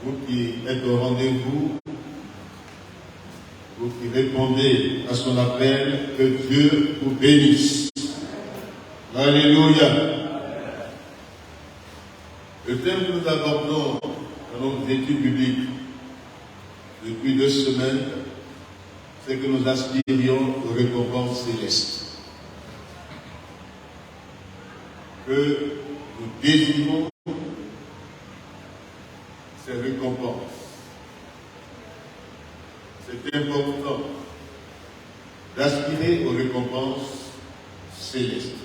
vous qui êtes au rendez-vous, vous qui répondez à son appel, que Dieu vous bénisse. Alléluia. Le thème que nous abordons dans nos études bibliques depuis 2 semaines, c'est que nous aspirions aux récompenses célestes. Que nous désirons ces récompenses. C'est important d'aspirer aux récompenses célestes.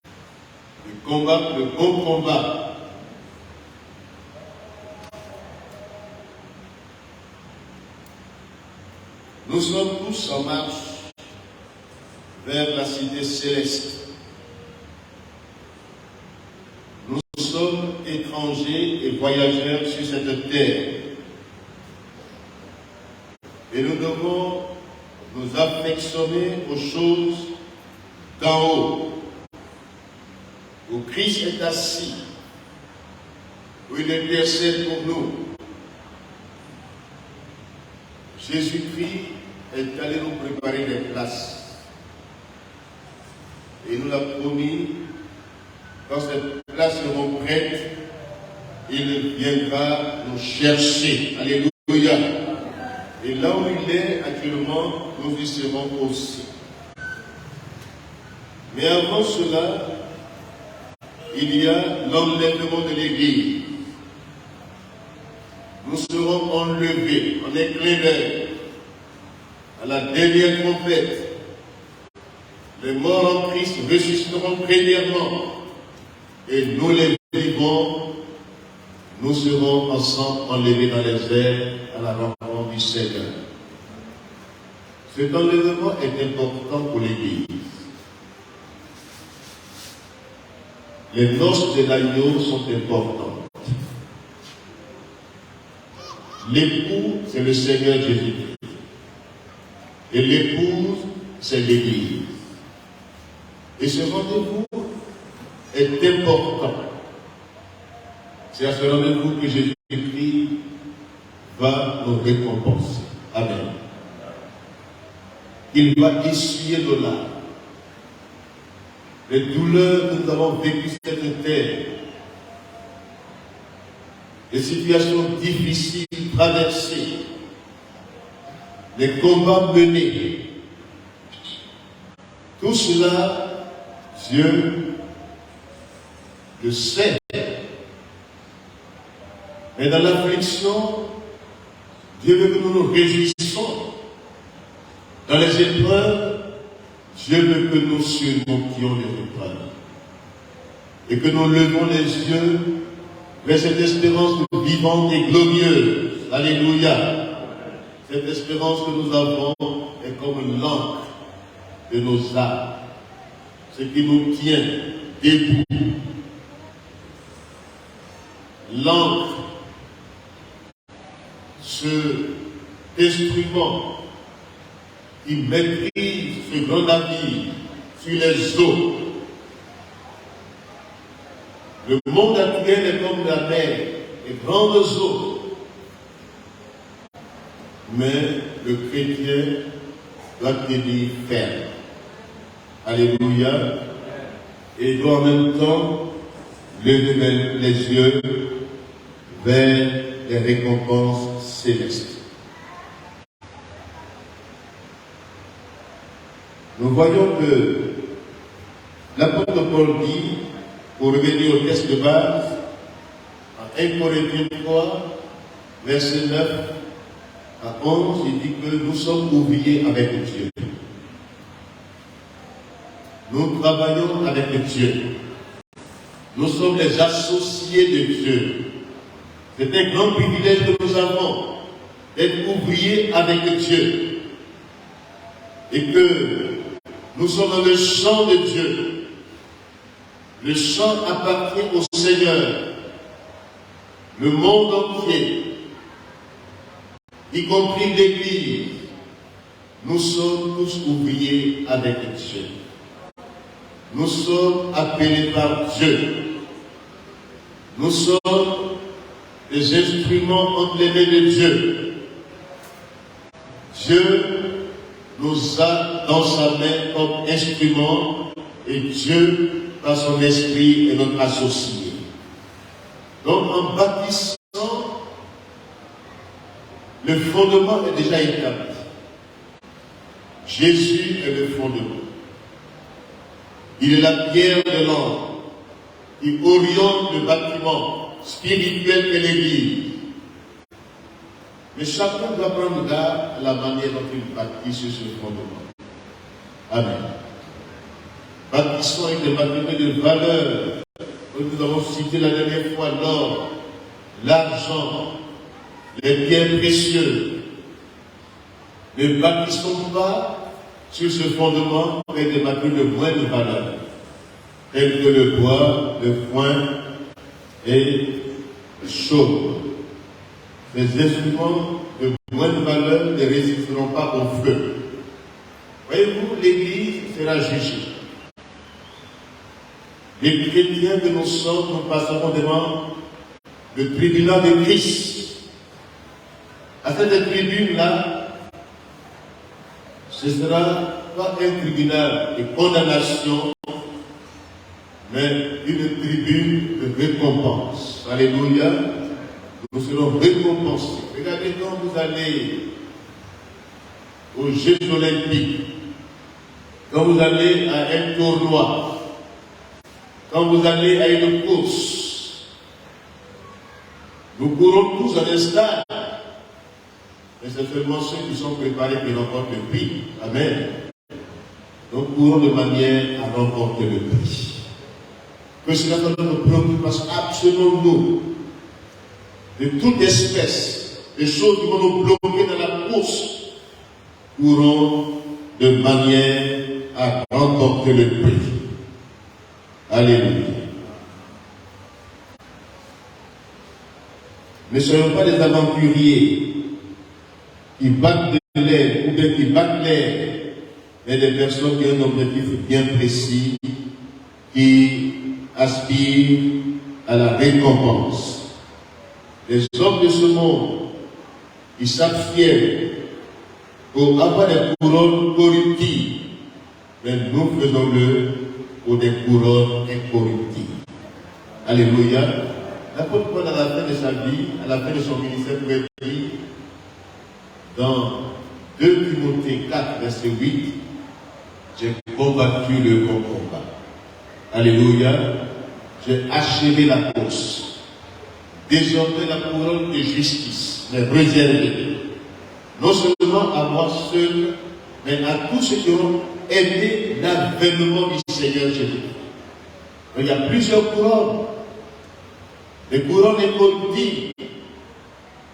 De combattre le bon combat. Nous sommes tous en marche vers la cité céleste. Nous sommes étrangers et voyageurs sur cette terre. Et nous devons nous affectionner aux choses d'en haut, où Christ est assis, où il intercède pour nous. Jésus-Christ est allé nous préparer des places. Et il nous l'a promis, quand ces places seront prêtes, il viendra nous chercher. Alléluia. Et là où il est actuellement, nous y serons aussi. Mais avant cela, il y a l'enlèvement de l'Église. Nous serons enlevés en éclaireur à la dernière trompette. Les morts en Christ ressusciteront premièrement. Et nous les vivants, nous serons ensemble enlevés dans les airs à la rencontre du Seigneur. Cet enlèvement est important pour l'Église. Les noces de l'agneau sont importantes. L'époux, c'est le Seigneur Jésus-Christ. Et l'épouse, c'est l'Église. Et ce rendez-vous est important. C'est à ce rendez-vous que Jésus-Christ va nous récompenser. Amen. Il va essuyer nos larmes. Les douleurs que nous avons vécues sur cette terre, les situations difficiles traversées, les combats menés, tout cela, Dieu le sait. Mais dans l'affliction, Dieu veut que nous nous réjouissons. Dans les épreuves, Dieu veut que nous surmontions les épreuves. Et que nous levons les yeux vers cette espérance vivante et glorieuse. Alléluia. Cette espérance que nous avons est comme l'encre de nos âmes. Ce qui nous tient debout. L'encre, cet instrument qui maîtrise ce grand navire sur les eaux. Le monde actuel est comme la mer, les grandes eaux. Mais le chrétien doit tenir ferme. Alléluia. Et doit en même temps lever les yeux vers les récompenses célestes. Nous voyons que l'apôtre Paul dit, pour revenir au texte de base, en 1 Corinthiens 3, verset 9 à 11, il dit que nous sommes ouvriers avec Dieu. Nous travaillons avec Dieu. Nous sommes les associés de Dieu. C'est un grand privilège que nous avons d'être ouvriers avec Dieu. Et que nous sommes dans le champ de Dieu. Le champ appartient au Seigneur. Le monde entier, y compris l'Église, nous sommes tous ouvriers avec Dieu. Nous sommes appelés par Dieu. Nous sommes des instruments entre les mains de Dieu. Dieu nous a dans sa main comme instrument et Dieu, par son esprit, est notre associé. Donc en bâtissant, le fondement est déjà établi. Jésus est le fondement. Il est la pierre de l'angle qui oriente le bâtiment spirituel que l'Église. Mais chacun doit prendre garde à la manière dont il bâtit sur ce fondement. Amen. Bâtissons avec des bâtiments de valeur. Nous avons cité la dernière fois l'or, l'argent, les biens précieux. Ne bâtissons pas sur ce fondement avec des bâtiments de moindre valeur, tels que le bois, le foin et le chaume. Les instruments de moindre valeur ne résisteront pas au feu. Voyez-vous, l'Église sera jugée. Les chrétiens que nous sommes, nous passerons devant le tribunal de Christ. À cette tribune-là, ce sera pas un tribunal de condamnation, mais une tribune de récompense. Alléluia. Nous serons récompensés. Regardez quand vous allez aux Jeux Olympiques, quand vous allez à un tournoi, quand vous allez à une course, nous courons tous à un stade. Mais c'est seulement ceux qui sont préparés qui remportent le prix. Amen. Donc courons de manière à remporter le prix. Que cela soit notre préoccupation absolument nous. De toute espèce, des choses qui vont nous bloquer dans la course, courons de manière à remporter le prix. Alléluia. Ne soyons pas des aventuriers qui battent de l'air ou bien qui battent l'air, mais des personnes qui ont un objectif bien précis, qui aspirent à la récompense. Les hommes de ce monde, ils s'abstiennent pour avoir des couronnes corruptibles, mais nous faisons-le pour des couronnes incorruptibles. Alléluia. L'apôtre Paul, à la fin de sa vie, à la fin de son ministère, pouvait dire dans 2 Timothée 4, verset 8, j'ai combattu le bon combat. Alléluia. J'ai achevé la course. Désormais, la couronne de justice m'est réservée, non seulement à moi seul, mais à tous ceux qui ont aimé l'avènement du Seigneur Jésus. Il y a plusieurs couronnes. Les couronnes incorruptibles,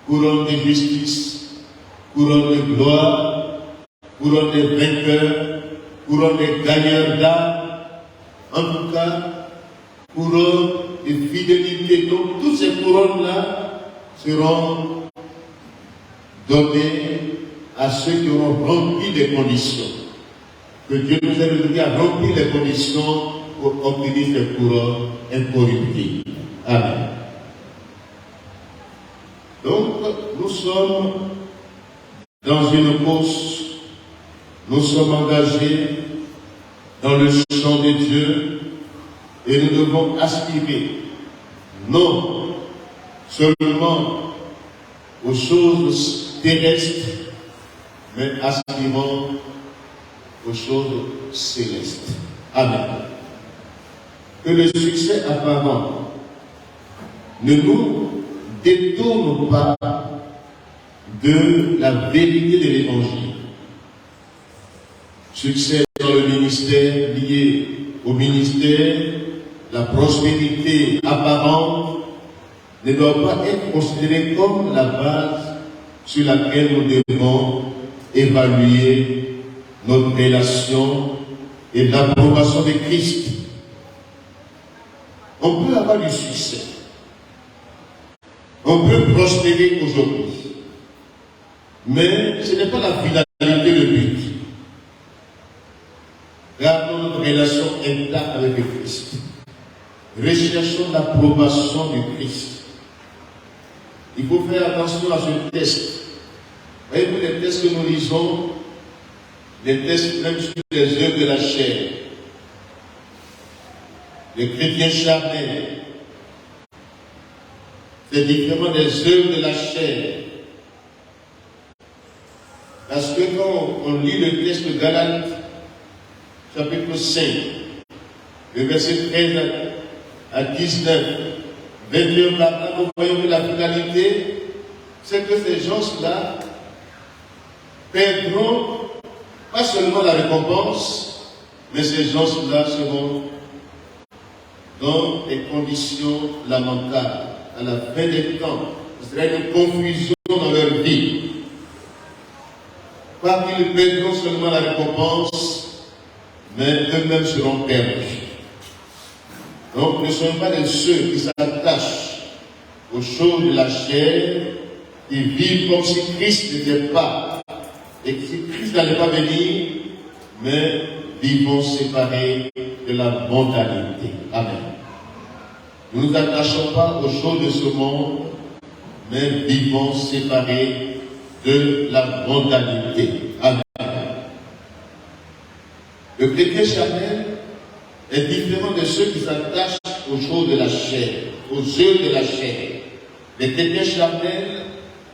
couronne de justice, couronne de gloire, couronne de vainqueurs, couronne de gagneurs d'âme, en tout cas, couronne de fidélité. Donc, toutes ces couronnes-là seront données à ceux qui auront rempli les conditions. Que Dieu nous ait donné à remplir les conditions pour obtenir ces couronnes incorruptibles. Amen. Donc, nous sommes dans une course, nous sommes engagés dans le champ de Dieu et nous devons aspirer non seulement aux choses terrestres, mais aspirons aux choses célestes. Amen. Que le succès apparent ne nous détourne pas de la vérité de l'Évangile. Succès dans le ministère, lié au ministère, la prospérité apparente ne doit pas être considérée comme la base sur laquelle nous devons évaluer notre relation et l'approbation de Christ. On peut avoir du succès. On peut prospérer aujourd'hui. Mais ce n'est pas la finalité, le but. Gardons notre relation intacte avec le Christ. Recherchons l'approbation du Christ. il faut faire attention à ce test. Voyez-vous, les tests que nous lisons, les tests même sur les œuvres de la chair, les chrétiens charnels, c'est différent des œuvres de la chair. Parce que quand on lit le texte de Galates, chapitre 5, le verset 13 à 19, 21, là, nous voyons que la finalité, c'est que ces gens-là perdront pas seulement la récompense, mais ces gens-là seront dans des conditions lamentables. À la fin des temps, ce sera une confusion dans leur vie. Pas qu'ils perdront seulement la récompense, mais eux-mêmes seront perdus. Donc, ne soyons pas de ceux qui s'attachent aux choses de la chair, qui vivent comme si Christ n'était pas, et que si Christ n'allait pas venir, mais vivons séparés de la mondanité. Amen. Nous ne nous attachons pas aux choses de ce monde, mais vivons séparés de la mondanité. Amen. Le chrétien charnel est différent de ceux qui s'attachent aux choses de la chair, aux œuvres de la chair. Les chrétiens charnels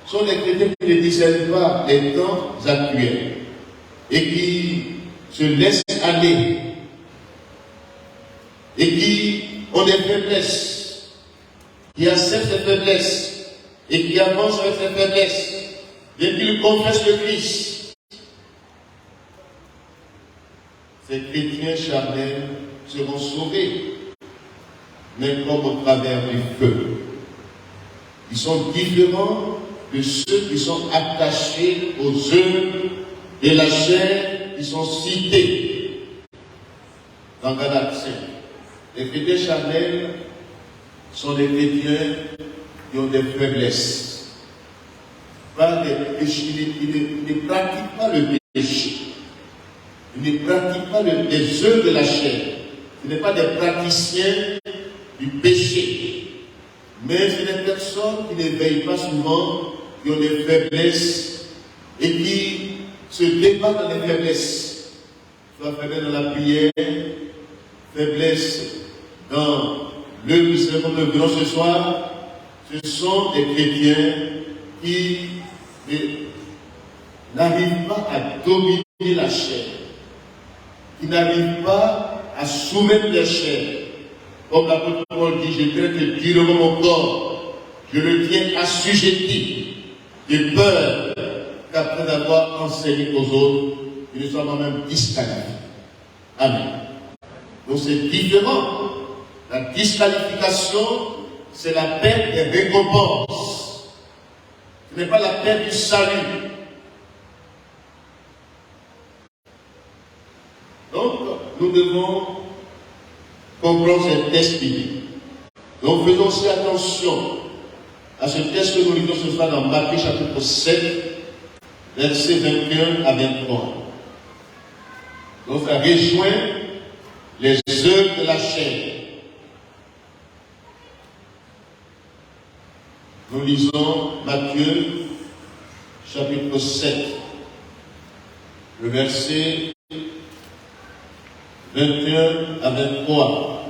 sont les chrétiens qui ne discernent pas les temps actuels et qui se laissent aller et qui ont des faiblesses, qui acceptent ces faiblesses et qui avancent avec ces faiblesses et qu'ils confessent le Christ. Ces chrétiens charnels seront sauvés, mais comme au travers du feu. Ils sont différents de ceux qui sont attachés aux œuvres de la chair qui sont cités dans Galates 5. Les chrétiens charnels sont des chrétiens qui ont des faiblesses. Pas des péchés, ils ne pratiquent pas le péché. Ils ne pratiquent pas les œuvres de la chair. Ce n'est pas des praticiens du péché. Mais c'est des personnes qui ne veillent pas souvent, qui ont des faiblesses et qui se débattent dans les faiblesses. Soit faiblesse dans la prière, faiblesse dans l'œuvre du Seigneur comme nous le verrons ce soir. Ce sont des chrétiens qui n'arrivent pas à dominer la chair, qui n'arrivent pas à soumettre la chair. Comme l'apôtre Paul dit, je traite durement mon corps, je le tiens assujetti, de peur qu'après avoir enseigné aux autres, je ne sois moi-même disqualifié. Amen. Donc c'est différent. La disqualification, c'est la perte des récompenses. Ce n'est pas la perte du salut. Donc, nous devons comprendre ce texte biblique. Donc, faisons aussi attention à ce texte que nous lisons ce soir dans Matthieu chapitre 7, versets 21 à 23. Donc, ça rejoint les œuvres de la chair. Nous lisons Matthieu chapitre 7, le verset 21 à 23.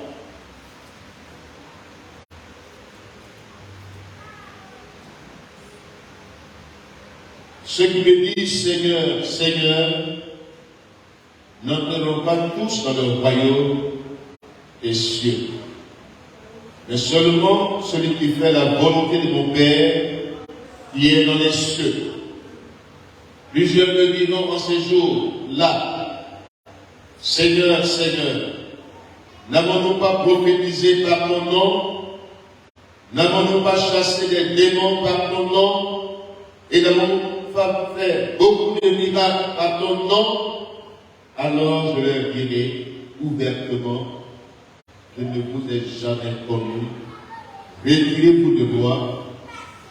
Ceux qui me disent Seigneur, Seigneur, n'entreront pas tous dans le royaume des cieux, mais seulement celui qui fait la volonté de mon Père qui est dans les cieux. Plusieurs me diront en ces jours-là, Seigneur, Seigneur, n'avons-nous pas prophétisé par ton nom? N'avons-nous pas chassé des démons par ton nom? Et n'avons-nous pas fait beaucoup de miracles par ton nom? Alors je leur dirai ouvertement, je ne vous ai jamais connu. Retirez-vous de moi,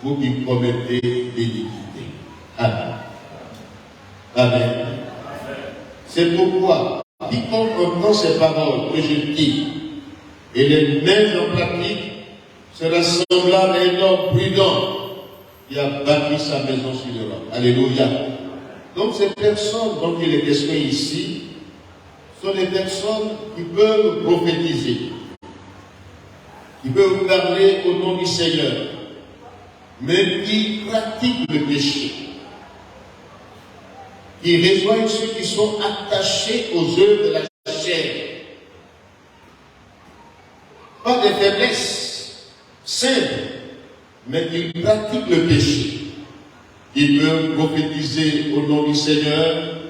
vous qui commettez l'iniquité. Amen. Amen. C'est pourquoi, quiconque entend ces paroles que je dis et les met en pratique sera semblable à un homme prudent qui a bâti sa maison sur le roc. Alléluia. Donc ces personnes dont il est question ici sont des personnes qui peuvent prophétiser, qui peuvent parler au nom du Seigneur, mais qui pratiquent le péché, qui rejoignent ceux qui sont attachés aux œuvres de la chair. Pas de faiblesse, simple, mais qui pratiquent le péché. Ils peuvent prophétiser au nom du Seigneur,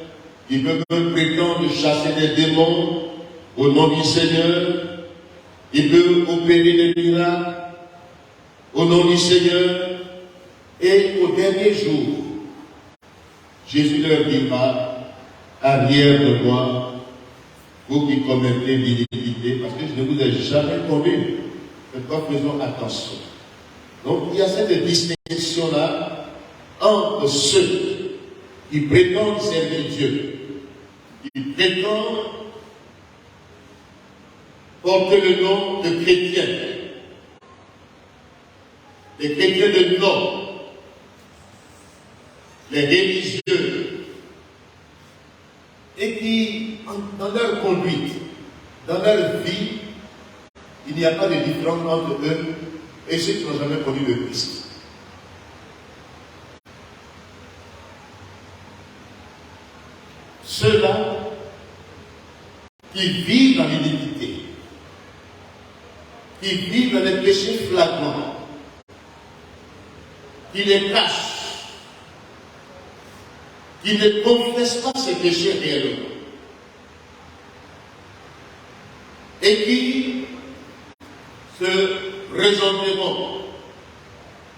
ils peuvent prétendre chasser des démons au nom du Seigneur, ils peuvent opérer des miracles au nom du Seigneur, et au dernier jour, Jésus leur dira, arrière de moi, vous qui commettez l'iniquité, parce que je ne vous ai jamais connu. Pourquoi faisons attention? Donc il y a cette distinction-là entre ceux qui prétendent servir Dieu, qui prétendent porter le nom de chrétiens, les chrétiens de nom, les religieux, et qui, dans leur conduite, dans leur vie, il n'y a pas de différence entre eux et ceux qui n'ont jamais connu le Christ. Ceux-là qui vivent dans l'iniquité, qui vivent dans les péchés flagrants, qui les cachent, qui ne confessent pas ces péchés réellement, et qui se présenteront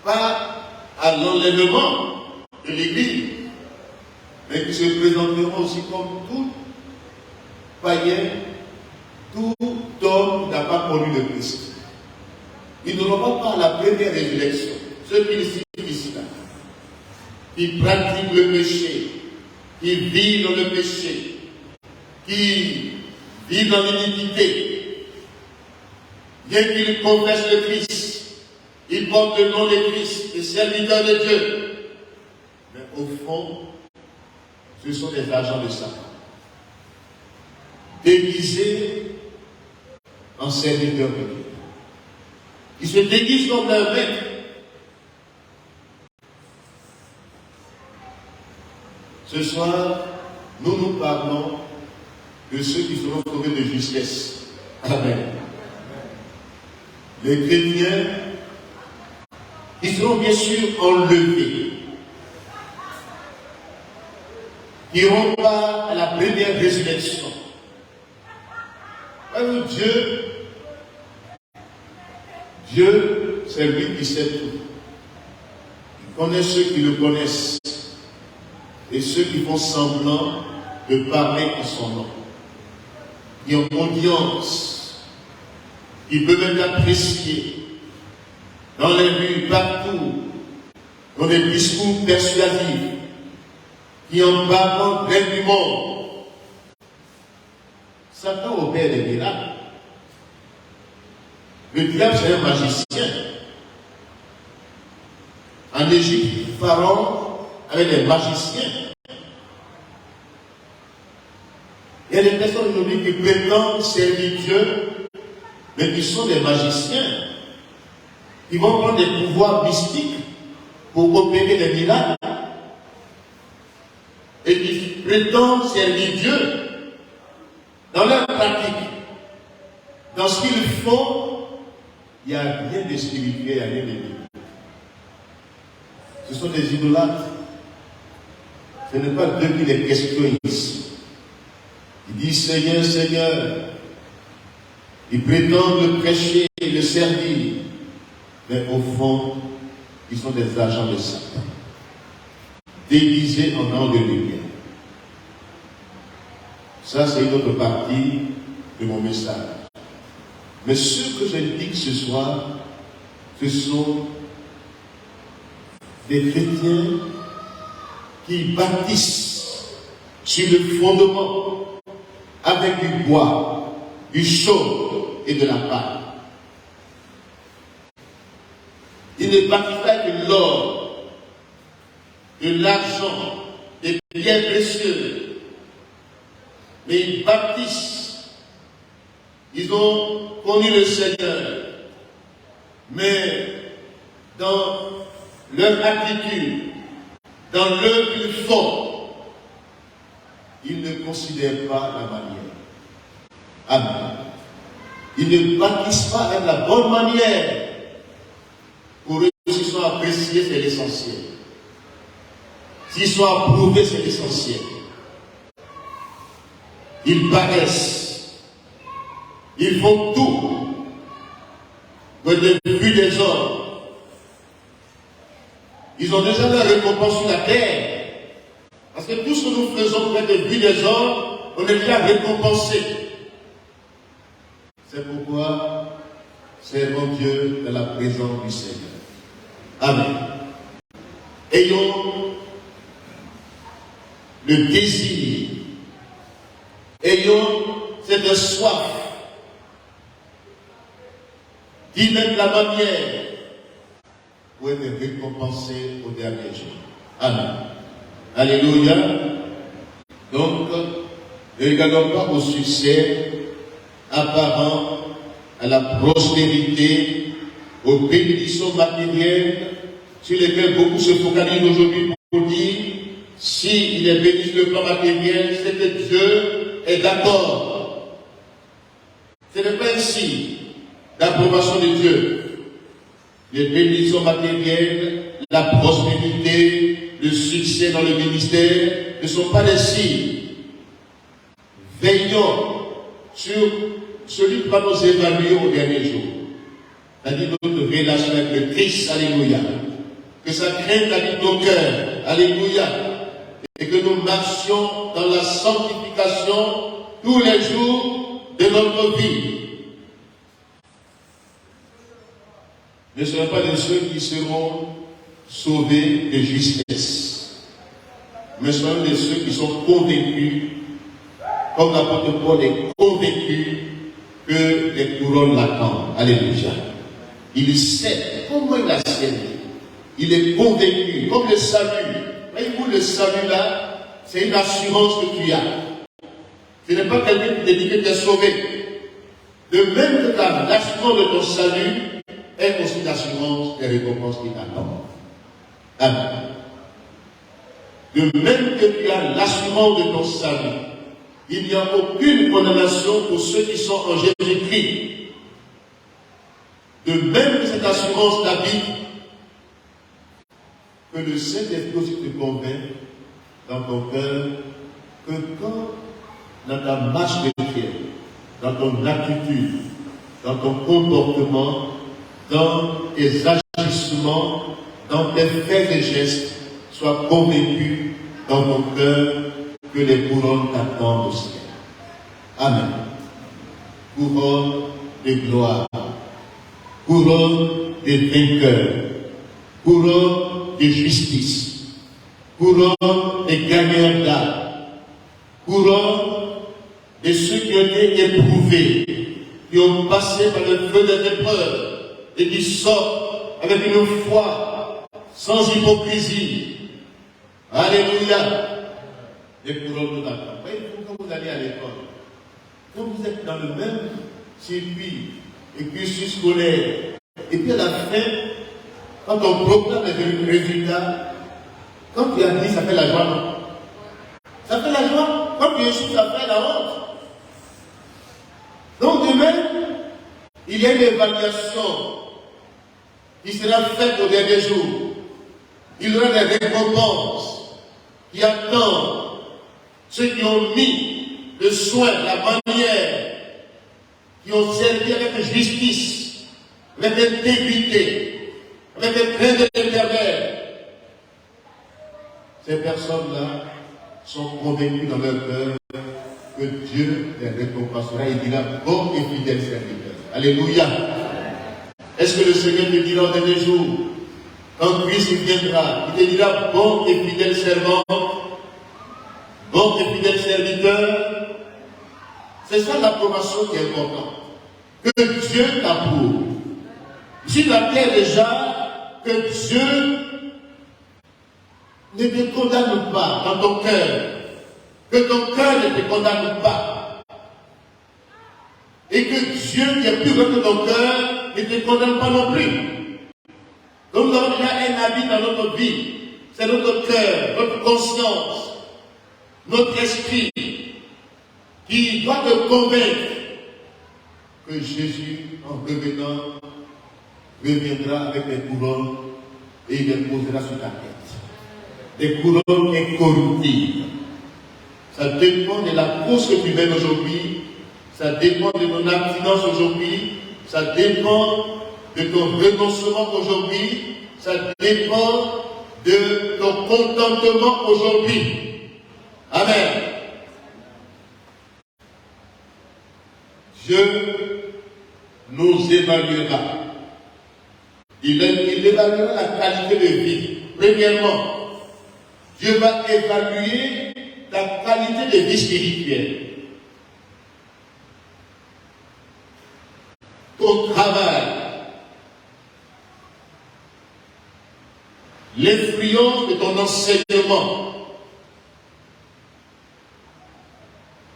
pas à l'enlèvement de l'Église, mais qui se présenteront aussi comme tout païen, tout homme qui n'a pas connu le Christ. Ils n'auront pas la première résurrection, ceux qui le citent ici là, qui pratiquent le péché, qui vivent dans le péché, qui vivent dans l'iniquité, bien qu'ils confessent le Christ, ils portent le nom de Christ, les serviteurs de Dieu. Mais au fond, ce sont des agents de Satan, déguisés en serviteurs de Dieu. Ils se déguisent comme leur maître. Ce soir, nous parlons de ceux qui seront sauvés de justesse. Amen. Les chrétiens, ils seront bien sûr enlevés, qui n'iront pas à la première résurrection. Dieu, c'est lui qui sait tout. Il connaît ceux qui le connaissent et ceux qui font semblant de parler en son nom, qui ont audience, qui peuvent être appréciés dans les rues, partout, dans des discours persuasifs, qui en parlant près du monde. Satan opère des miracles. Le diable, c'est un magicien. En Égypte, Pharaon avait des magiciens. Il y a des personnes aujourd'hui qui prétendent servir Dieu, mais qui sont des magiciens. Ils vont prendre des pouvoirs mystiques pour opérer des miracles. Et qui prétendent servir Dieu. Dans leur pratique, dans ce qu'ils font, il n'y a rien de spirituel, il n'y a rien de divin. Ce sont des idolâtres. Ce n'est pas d'eux qu'il est question ici. Ils disent Seigneur, Seigneur. Ils prétendent le prêcher et le servir. Mais au fond, ils sont des agents de Satan, déguisés en anges de lumière. Ça, c'est une autre partie de mon message. Mais ce que je dis ce soir, ce sont des chrétiens qui bâtissent sur le fondement avec du bois, du chaume et de la paille. Ils ne bâtissent pas avec l'or de l'argent, des biens précieux. Mais ils bâtissent. Ils ont connu le Seigneur. Mais dans leur attitude, dans l'œuvre qu'ils font, ils ne considèrent pas la manière. Amen. Ils ne bâtissent pas avec la bonne manière. Pour eux, s'ils sont appréciés, c'est l'essentiel. S'ils sont approuvés, c'est l'essentiel. Ils paraissent. Ils font tout pour être vus des hommes. Ils ont déjà leur récompense sur la terre. Parce que tout ce que nous faisons pour être vus des hommes, on est déjà récompensé. C'est pourquoi servons Dieu dans la présence du Seigneur. Amen. Ayons le désir, ayons cette soif d'y mettre la manière pour être récompensé au dernier jour. Amen. Alléluia. Donc, ne regardons pas au succès apparent, à la prospérité, aux bénédictions matérielles sur lesquelles beaucoup se focalisent aujourd'hui pour dire s'il est béni sur le plan matériel, c'est que Dieu est d'accord. Ce n'est pas un signe d'approbation de Dieu. Les bénédictions matérielles, la prospérité, le succès dans le ministère ne sont pas des signes. Veillons sur celui qui va nous évaluer au dernier jour. C'est-à-dire notre relation avec le Christ, alléluia. Que ça craigne la vie de nos cœurs, alléluia. Et que nous marchions dans la sanctification tous les jours de notre vie. Ne serons pas de ceux qui seront sauvés de justesse, mais serons de ceux qui sont convaincus, comme l'apôtre Paul est convaincu que les couronnes l'attendent. Alléluia. Il sait comment il a servi. Il est convaincu, comme le salut. Voyez-vous, le salut là, c'est une assurance que tu as. Ce n'est pas quelqu'un qui te dit que tu es sauvé. De même que l'assurance de ton salut est aussi l'assurance des récompenses qui t'attendent. Amen. De même que tu as l'assurance de ton salut, il n'y a aucune condamnation pour ceux qui sont en Jésus-Christ. De même que cette assurance t'habite, que le Saint-Esprit aussi te convainc dans ton cœur que quand, dans ta marche chrétienne, dans ton attitude, dans ton comportement, dans tes agissements, dans tes faits et gestes, sois convaincu dans ton cœur que les couronnes t'attendent au ciel. Amen. Couronne de gloire, couronne de vainqueur, couronne de justice, couronne de gagnants d'âme, couronne de ceux qui ont été éprouvés, qui ont passé par le feu des épreuves et qui sortent avec une foi sans hypocrisie. Alléluia. Les couronnes nous attendent. Quand vous allez à l'école, quand vous êtes dans le même circuit et cursus scolaire, et puis à la fin, quand on proclame les résultats, quand tu as dit, ça fait la joie, non? Ça fait la joie. Quand tu échoues, ça fait la honte. Donc demain, il y a une évaluation qui sera faite au dernier jour. Il y aura des récompenses qui attendent ceux qui ont mis le soin, la manière, qui ont servi avec justice, avec intégrité, avec un crainte de l'Éternel. Ces personnes-là sont convaincues dans leur cœur que Dieu les récompensera et dira bon et fidèle serviteur. Alléluia. Est-ce que le Seigneur te dira au dernier jour, quand Christ viendra, il te dira bon et fidèle servant, bon et fidèle serviteur? C'est ça l'approbation qui est importante. Que Dieu t'approuve. Sur la terre déjà, que Dieu ne te condamne pas dans ton cœur. Que ton cœur ne te condamne pas. Et que Dieu qui est plus grand que ton cœur ne te condamne pas non plus. Donc nous avons déjà un habit dans notre vie. C'est notre cœur, notre conscience, notre esprit qui doit te convaincre que Jésus, en revenant, reviendra avec des couronnes et il les posera sur ta tête. Des couronnes incorruptibles. Ça dépend de la course que tu mènes aujourd'hui, ça dépend de ton abstinence aujourd'hui, ça dépend de ton renoncement aujourd'hui, ça dépend de ton contentement aujourd'hui. Amen. Dieu nous évaluera. Il évaluera la qualité de vie. Premièrement, Dieu va évaluer la qualité de vie spirituelle. Ton travail, l'influence de ton enseignement,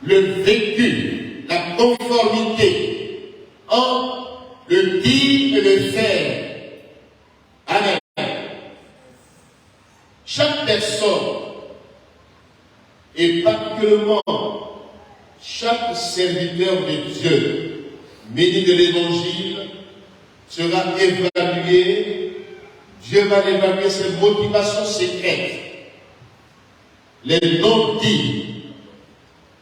le vécu, la conformité entre le dire et le faire. Amen. Chaque personne, et particulièrement chaque serviteur de Dieu, béni de l'Évangile, sera évalué. Dieu va évaluer ses motivations secrètes, les non-dits,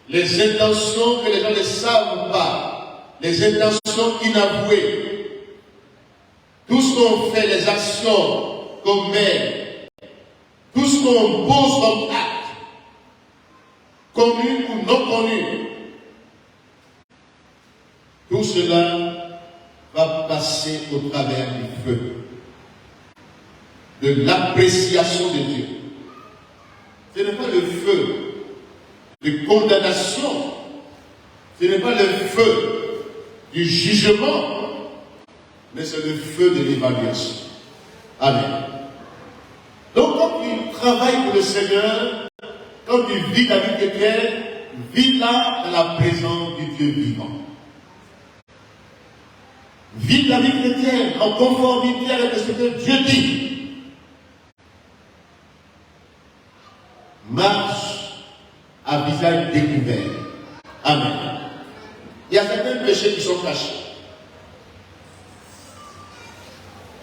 les intentions que les gens ne savent pas, les intentions inavouées, tout ce qu'on fait, les actions qu'on met, tout ce qu'on pose comme acte, connu ou non connu, tout cela va passer au travers du feu, de l'appréciation de Dieu. Ce n'est pas le feu de condamnation, ce n'est pas le feu du jugement, mais c'est le feu de l'évaluation. Amen. Donc quand tu travailles pour le Seigneur, quand tu vis ta vie chrétienne, vis là dans la présence du Dieu vivant. Vis la vie chrétienne en conformité avec ce que Dieu dit. Marche à visage découvert. Amen. Il y a certains péchés qui sont cachés,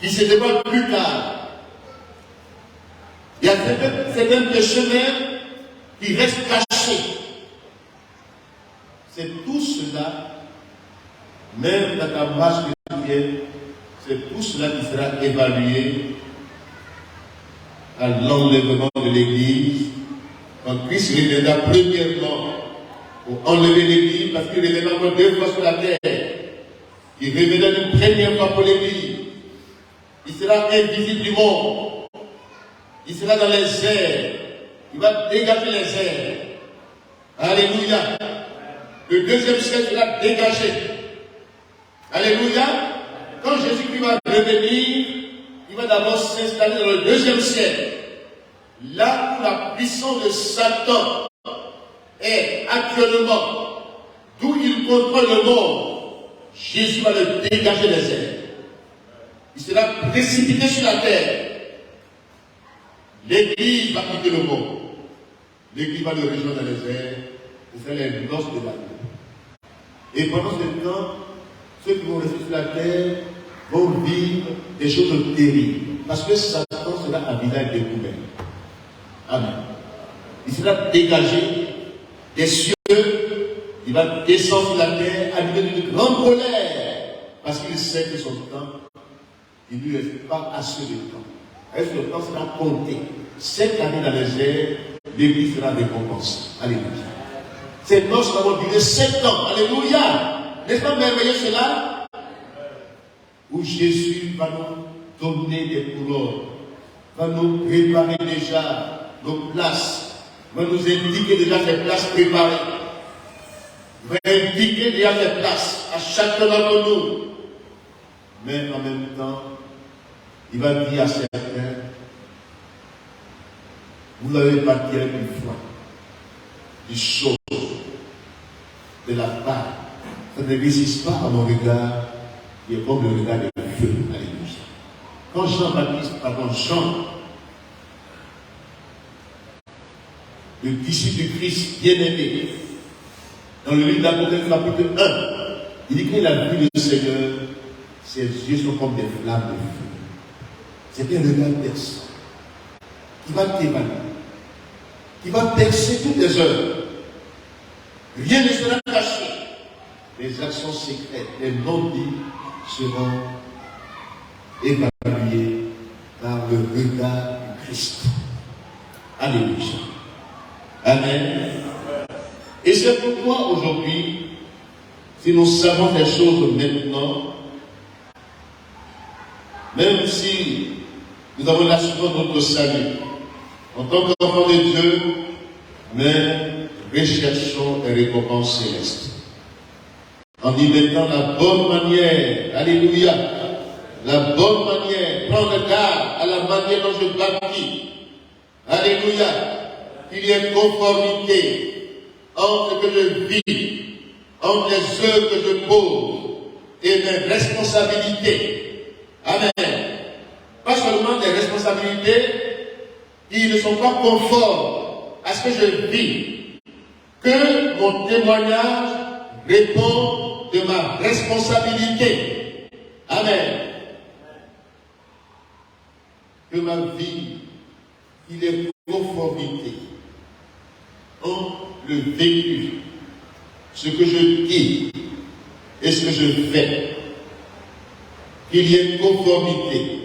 qui se dévoilent plus tard. Il y a certains péchés même qui restent cachés. C'est tout cela, même dans ta marche chrétienne, c'est tout cela qui sera évalué à l'enlèvement de l'Église. Quand Christ reviendra premièrement pour enlever l'Église, parce qu'il reviendra encore 2 fois sur la terre. Il reviendra une première fois pour l'Église. Il sera invisible du monde. Il sera dans les airs. Il va dégager les airs. Alléluia. Le 2e ciel sera dégagé. Alléluia. Quand Jésus-Christ va revenir, il va d'abord s'installer dans le 2e ciel. Là où la puissance de Satan est actuellement, d'où il contrôle le monde, Jésus va le dégager des airs. Il sera précipité sur la terre. L'Église va quitter le monde. L'Église va le rejoindre dans les airs. Ce sera les noces de l'agneau. Et pendant ce temps, ceux qui vont rester sur la terre vont vivre des choses terribles. Parce que Satan sera à visage découvert. Amen. Il sera dégagé des cieux. Il va descendre sur la terre, animé d'une grande colère. Parce qu'il sait que son temps, il ne lui reste pas assez de temps. Et ce temps sera compté. 7 années dans les airs, l'Église sera récompensée. Alléluia. Ces noces vont durer 7 ans. Alléluia. N'est-ce pas merveilleux cela? Où Jésus va nous donner des couronnes, va nous préparer déjà nos places, va nous indiquer déjà les places préparées, va indiquer déjà les places à chacun d'entre nous. Mais en même temps, il va dire à certains, vous n'avez pas tiré une fois du chaud, de la part. Ça ne résiste pas à mon regard, qui est comme le regard du feu. Alléluia. Quand Jean, le disciple du Christ bien-aimé, dans le livre d'Apocalypse chapitre 1, il dit qu'il a vu le Seigneur, ses yeux sont comme des flammes de feu. C'est un regard perçant, qui va t'évaluer, qui va percer toutes les œuvres. Rien ne sera caché. Les actions secrètes, les non-dits seront évalués par le regard du Christ. Alléluia. Amen. Et c'est pourquoi aujourd'hui, si nous savons des choses maintenant, même si nous avons l'assurance de notre salut, en tant qu'enfants de Dieu, mais recherchons des récompenses célestes. En y mettant la bonne manière, alléluia, la bonne manière, prendre garde à la manière dont je bâtis, alléluia, qu'il y ait conformité entre ce que je vis, entre les œuvres que je pose et mes responsabilités. Amen. Pas seulement des responsabilités qui ne sont pas conformes à ce que je vis, que mon témoignage répond de ma responsabilité. Amen. Que ma vie, il est conformité entre le vécu, ce que je dis et ce que je fais. Qu'il y ait conformité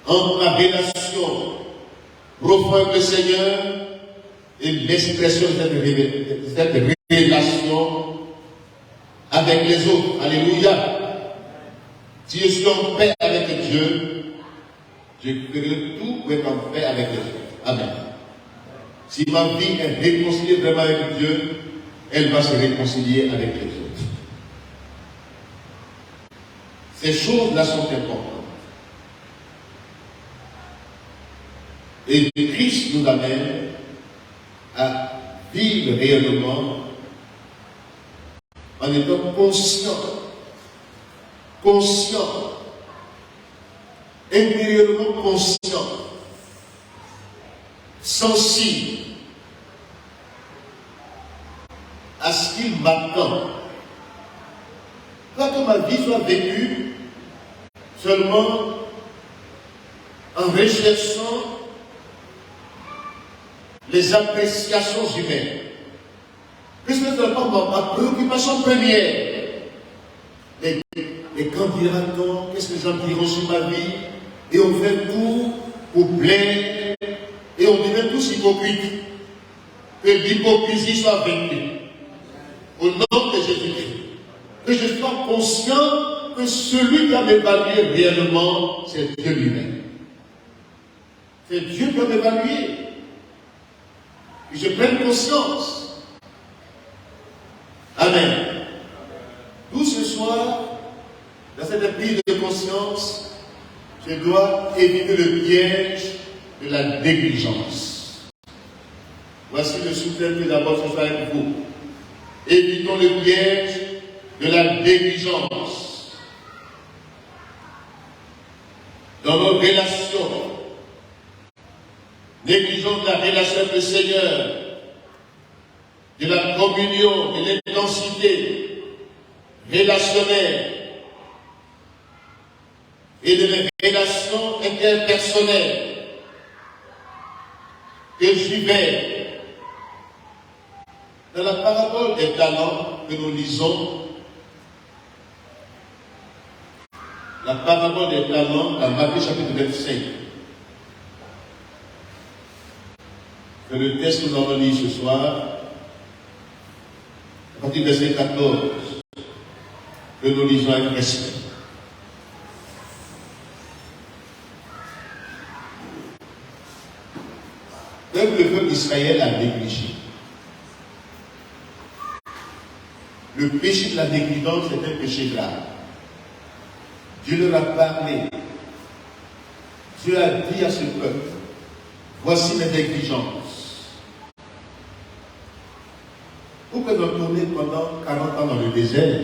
entre ma relation profonde avec le Seigneur et l'expression de cette relation avec les autres. Alléluia. Si je suis en paix avec Dieu, je ferai tout pour être en paix avec les autres. Amen. Si ma vie est réconciliée vraiment avec Dieu, elle va se réconcilier avec les autres. Ces choses-là sont importantes. Et Christ nous amène à vivre réellement en étant conscient, intérieurement conscient, sensible à ce qu'il m'attend. Pas que ma vie soit vécue seulement en recherchant les appréciations humaines. Que ce n'est pas ma préoccupation première. Et quand dira-t-on, qu'est-ce que les gens diront sur ma vie? Et on fait tout pour plaire, et on devient tous hypocrites. Que l'hypocrisie soit vaincue. Au nom de Jésus-Christ. Que je sois conscient que celui qui va m'évaluer réellement, c'est Dieu lui-même. C'est Dieu qui va m'évaluer. Que je prenne conscience. Amen. Tout ce soir, dans cette prise de conscience, je dois éviter le piège de la négligence. Voici le sous-thème que d'abord ce soir avec vous. Évitons le piège de la négligence. Dans nos relations, négligeons la relation avec le Seigneur, de la communion, de l'intensité relationnelle et de mes relations interpersonnelles que j'y vais. Dans la parabole des talents que nous lisons, la parabole des talents, dans Matthieu chapitre 25, c'est le texte que nous allons lire ce soir, à partir du verset 14, que nous lisons avec respect. Comme le peuple d'Israël a négligé. Le péché de la négligence est un péché grave. Dieu leur a parlé. Dieu a dit à ce peuple, Voici mes exigences. Vous pouvez retourner pendant 40 ans dans le désert.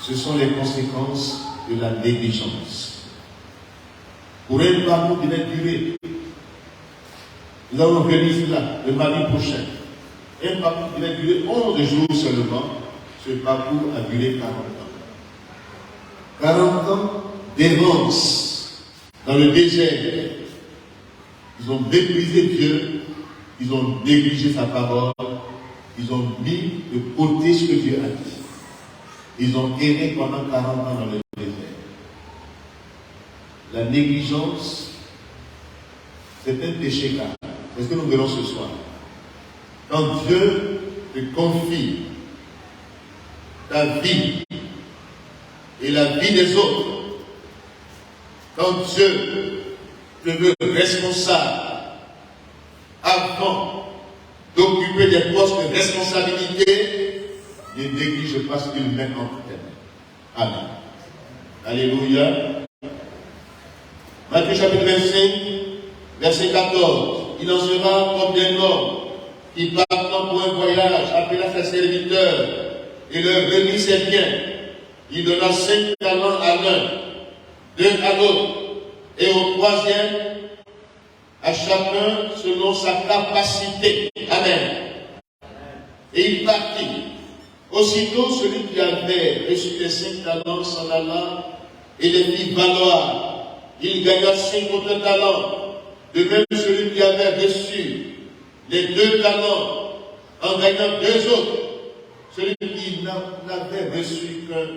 Ce sont les conséquences de la négligence. Pour un parcours qui va durer, nous allons venir là le mardi prochain. Un parcours qui va durer 11 jours seulement. Ce parcours a duré 40 ans. 40 ans d'errance dans le désert. Ils ont méprisé Dieu, ils ont négligé sa parole, ils ont mis de côté ce que Dieu a dit. Ils ont erré pendant 40 ans dans le désert. La négligence, c'est un péché grave. C'est ce que nous verrons ce soir. Quand Dieu te confie ta vie et la vie des autres, quand Dieu te veut responsable avant d'occuper des postes de responsabilité, ne néglige pas ce qu'il met entre tes mains. Amen. Alléluia. Matthieu chapitre 25, verset 14. Il en sera comme d'un homme qui partant pour un voyage appela ses serviteurs et leur remit ses biens. Il donna 5 talents à l'un, 2 à l'autre, et au troisième, à chacun selon sa capacité. Amen. Et il partit. Aussitôt, celui qui avait reçu les 5 talents s'en alla et les fit valoir. Il gagna 5 autres talents. De même, celui qui avait reçu les 2 talents en gagnant 2 autres. Celui qui n'avait reçu qu'un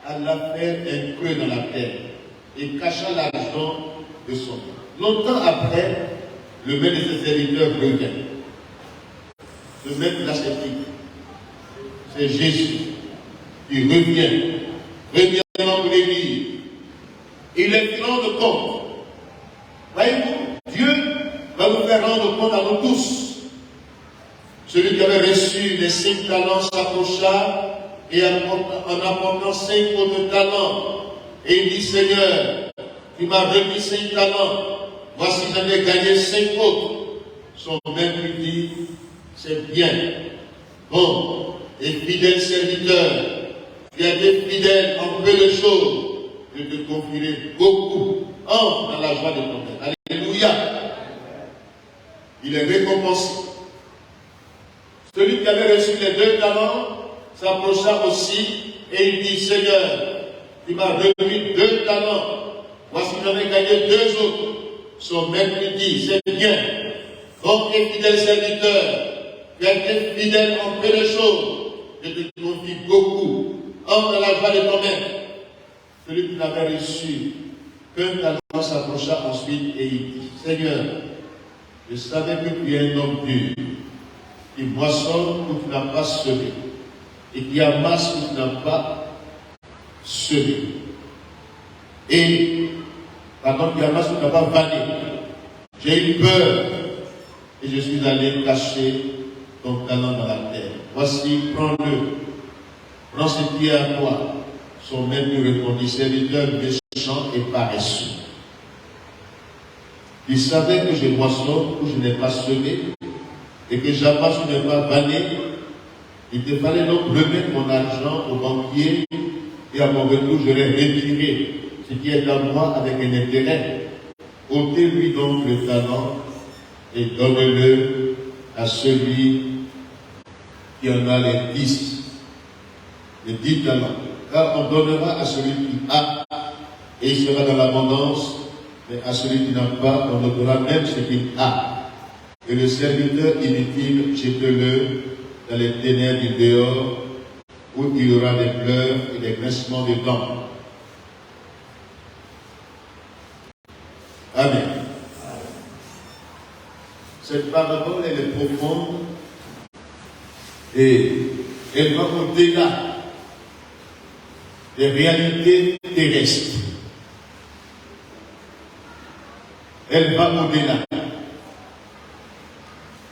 alla faire un creux dans la terre et cacha l'argent de son main. Longtemps après, le maître de ses serviteurs revient. Le maître de la sceptique, c'est Jésus. Il revient pour l'église. Il est rendre compte. Voyez-vous, Dieu va nous faire rendre compte à nous tous. Celui qui avait reçu les 5 talents s'approcha et en apportant 5 autres talents, et il dit, Seigneur, tu m'as remis 5 talents, voici j'en ai gagné 5 autres. Son maître lui dit, c'est bien, bon et fidèle serviteur, tu as été fidèle en peu de choses, je te confierai beaucoup. Entre dans la joie de ton Père. Alléluia. Il est récompensé. Celui qui avait reçu les 2 talents s'approcha aussi et il dit, Seigneur, tu m'as remis 2 talents. Voici j'en ai gagné 2 autres. Son maître lui dit, c'est bien, bon et fidèle serviteur, tu as été fidèle en peu de choses, je te confie beaucoup. Entre dans la joie de ton maître. Celui qui l'avait reçu qu'un talent s'approcha ensuite et il dit, Seigneur, je savais que tu es un homme dur, qui moissonne où tu n'as pas semé, et qui amasse où tu n'as pas semé. Et, pardon, qui amasse où tu n'as pas vanné. J'ai eu peur, et je suis allé cacher ton talent dans la terre. Voici, prends-le, prends ce qui est à toi. Son maître lui répondit, serviteur méchant et paresseux. Il savait que je moissonne où je n'ai pas semé et que j'amasse où je n'ai pas vanné. Il te fallait donc remettre mon argent au banquier et à mon retour je l'ai retiré, ce qui est à moi avec un intérêt. Ôtez-lui donc le talent et donne-le à celui qui en a les 10 talents. Car on donnera à celui qui a, et il sera dans l'abondance, mais à celui qui n'a pas, on donnera même ce qu'il a. Et le serviteur inutile, jette-le dans les ténèbres du dehors, où il y aura des pleurs et des grincements de dents. Amen. Cette parabole, elle est profonde et elle va au-delà des réalités terrestres. Elle va au-delà.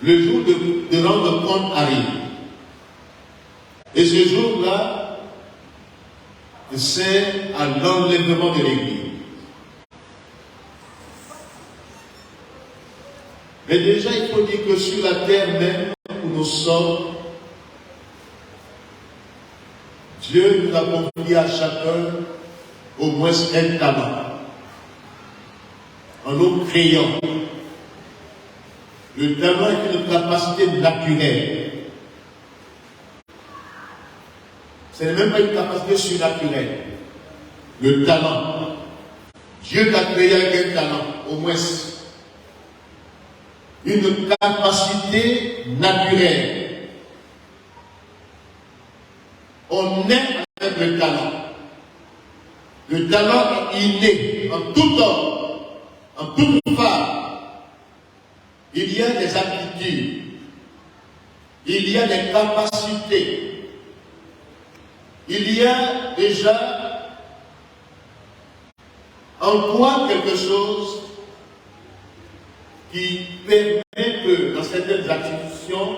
Le jour de rendre compte arrive. Et ce jour-là, c'est à l'enlèvement de l'Église. Mais déjà, il faut dire que sur la terre même où nous sommes, Dieu nous a confié à chacun au moins un talent. En nous créant. Le talent est une capacité naturelle. Ce n'est même pas une capacité surnaturelle. Le talent. Dieu t'a créé avec un talent, au moins. Une capacité naturelle. On naît avec le talent. Le talent est inné en tout homme, en toute femme. Il y a des aptitudes. Il y a des capacités. Il y a déjà en toi quelque chose qui permet que dans certaines actions,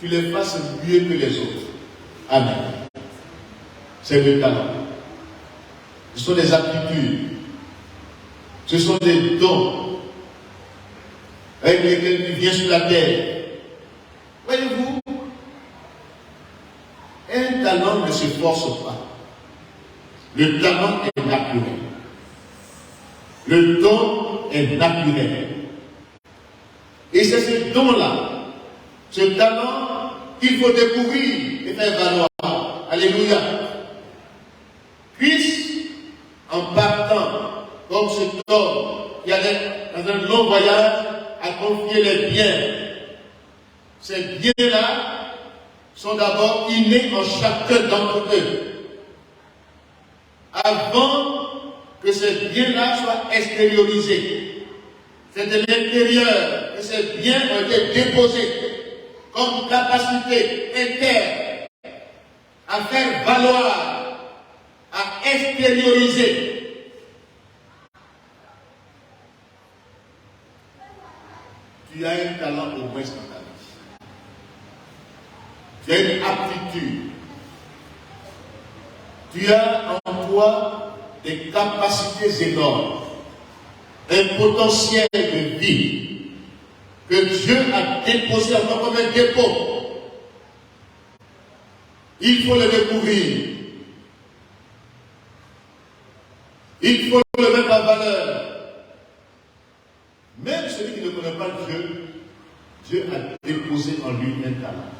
tu les fasses mieux que les autres. Amen. C'est le talent. Ce sont des aptitudes. Ce sont des dons avec lesquels tu viens sur la terre. Voyez-vous, un talent ne se force pas. Le talent est naturel. Le don est naturel. Et c'est ce don-là, ce talent qu'il faut découvrir et faire valoir. Alléluia. Puisse, en partant, comme cet homme qui allait dans un long voyage, à confier les biens. Ces biens-là sont d'abord innés en chacun d'entre eux. Avant que ces biens-là soient extériorisés, c'est de l'intérieur que ces biens ont été déposés comme capacité interne à faire valoir, à extérioriser. Tu as un talent au moins dans ta vie. Tu as une aptitude. Tu as en toi des capacités énormes, un potentiel de vie que Dieu a déposé en toi comme un dépôt. Il faut le découvrir. Il faut le mettre en valeur. Même celui qui ne connaît pas Dieu, Dieu a déposé en lui un talent.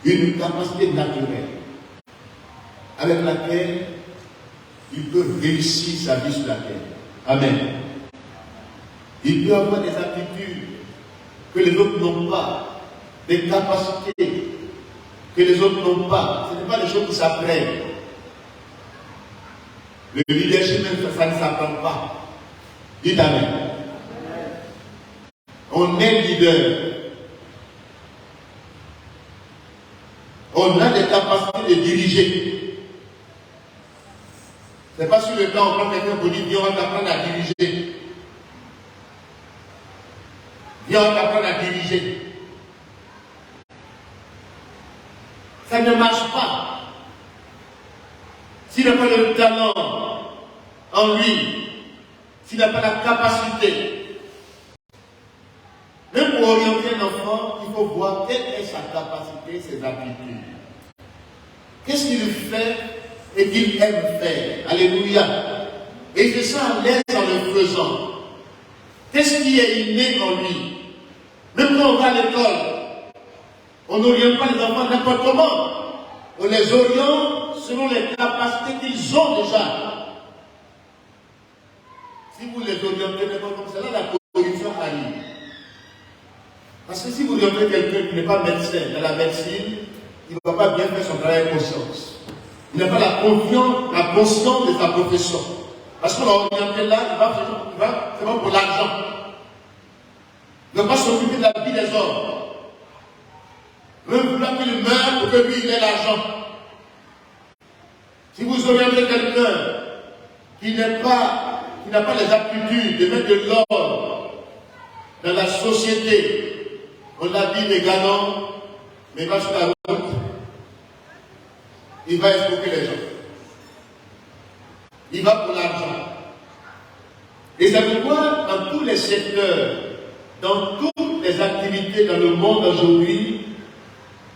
Une capacité naturelle avec laquelle il peut réussir sa vie sur la terre. Amen. Il peut avoir des aptitudes que les autres n'ont pas, des capacités que les autres n'ont pas. Ce n'est pas des choses qui s'apprennent. Le leadership même, ça ne s'apprend pas. Dites Amen. On est leader. On a des capacités de diriger. Ce n'est pas sur le temps, on prend quelqu'un pour dire, viens, on va t'apprendre à diriger. Viens, on va t'apprendre à diriger. Ça ne marche pas. S'il n'a pas le talent en lui, s'il n'a pas la capacité, même pour orienter un enfant, il faut voir quelle est sa capacité, ses aptitudes. Qu'est-ce qu'il fait et qu'il aime faire. Alléluia. Et je sens à l'aise en le faisant. Qu'est-ce qui est inné en lui? Même quand on va à l'école, on n'oriente pas les enfants n'importe comment. On les oriente selon les capacités qu'ils ont déjà. Si vous les orientez n'importe comme ça, là, la corruption arrive. Parce que si vous orientez quelqu'un qui n'est pas médecin dans la médecine, il ne va pas bien faire son travail avec conscience. Il n'a pas la conscience de sa profession. Parce qu'on l'a orienté là, c'est bon pour l'argent. Il ne va pas s'occuper de la vie des hommes. Il veut vouloir qu'il meure pour que lui il ait l'argent. Si vous orientez quelqu'un qui n'a pas les aptitudes de mettre de l'ordre dans la société, on l'a dit les galants, mais il va sur la route, il va escroquer les gens. Il va pour l'argent. Et c'est pourquoi, dans tous les secteurs dans toutes les activités dans le monde aujourd'hui,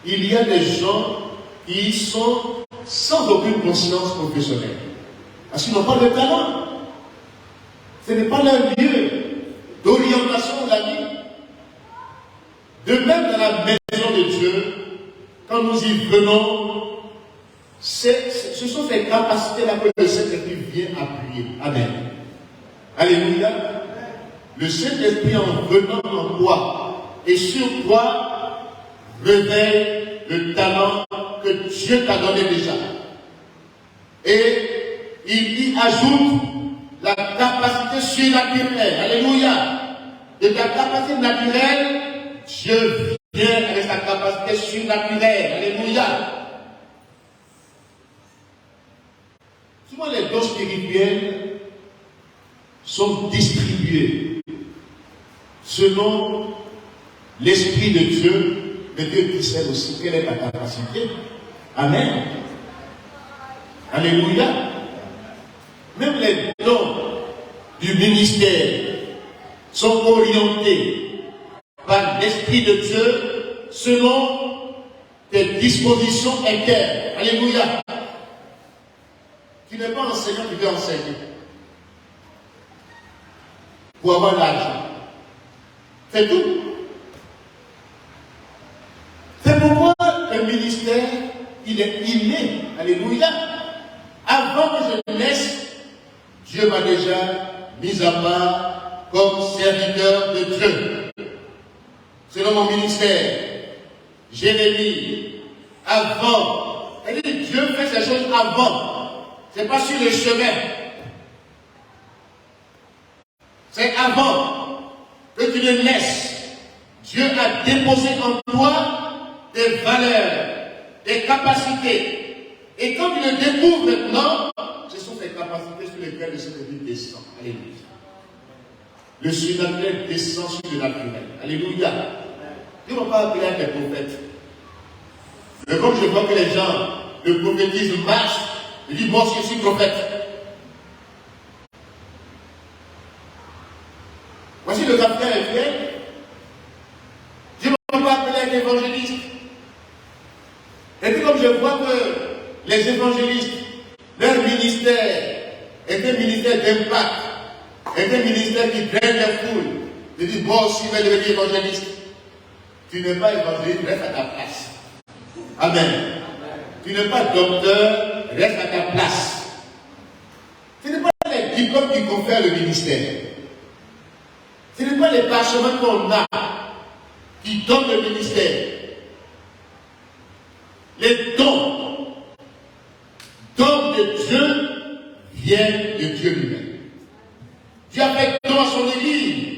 il y a des gens qui sont sans aucune conscience professionnelle. Parce qu'ils n'ont pas de talent. Ce n'est pas leur lieu d'orientation de la vie. De même dans la maison de Dieu, quand nous y venons, ce sont ces capacités-là que le Saint-Esprit vient appuyer. Amen. Alléluia. Le Saint-Esprit en venant en toi et sur toi révèle le talent que Dieu t'a donné déjà. Et il y ajoute la capacité surnaturelle. Alléluia. De ta capacité naturelle, Dieu vient avec sa capacité surnaturelle. Alléluia. Souvent les dons spirituels sont distribués selon l'Esprit de Dieu, mais Dieu qui sait aussi quelle est ta capacité. Amen. Alléluia. Même les dons du ministère sont orientés par l'Esprit de Dieu selon tes dispositions internes. Alléluia. Tu n'es pas enseignant, tu veux enseigner. Pour avoir l'argent. C'est tout. C'est pourquoi le ministère, il est inné. Alléluia. Avant que je naisse, Dieu m'a déjà mis à part comme serviteur de Dieu. Selon mon ministère, Jérémie, avant. Dieu fait ces choses avant. Ce n'est pas sur le chemin. C'est avant que tu ne naisses. Dieu a déposé en toi des valeurs, des capacités. Et quand tu le découvres maintenant, ce sont ces capacités sur lesquelles le Saint-Esprit descend. Alléluia. Le surnaturel descend sur le naturel. Alléluia. Dieu ne va pas appeler à des prophètes. Mais comme je vois que les gens, le prophétisme marche, je dis, moi aussi je suis prophète. Voici le capitaine est fait. Dieu ne va pas appeler à des évangélistes. Et puis comme je vois que les évangélistes, leur ministère est un ministère d'impact, est un ministère qui draine les foules. Je dis, moi aussi je vais devenir évangéliste. Tu n'es pas évangéliste, reste à ta place. Amen. Tu n'es pas docteur, reste à ta place. Ce n'est pas les diplômes qui confèrent le ministère. Ce n'est pas les parchemins qu'on a qui donnent le ministère. Les dons de Dieu viennent de Dieu lui-même. Dieu a fait don à son Église.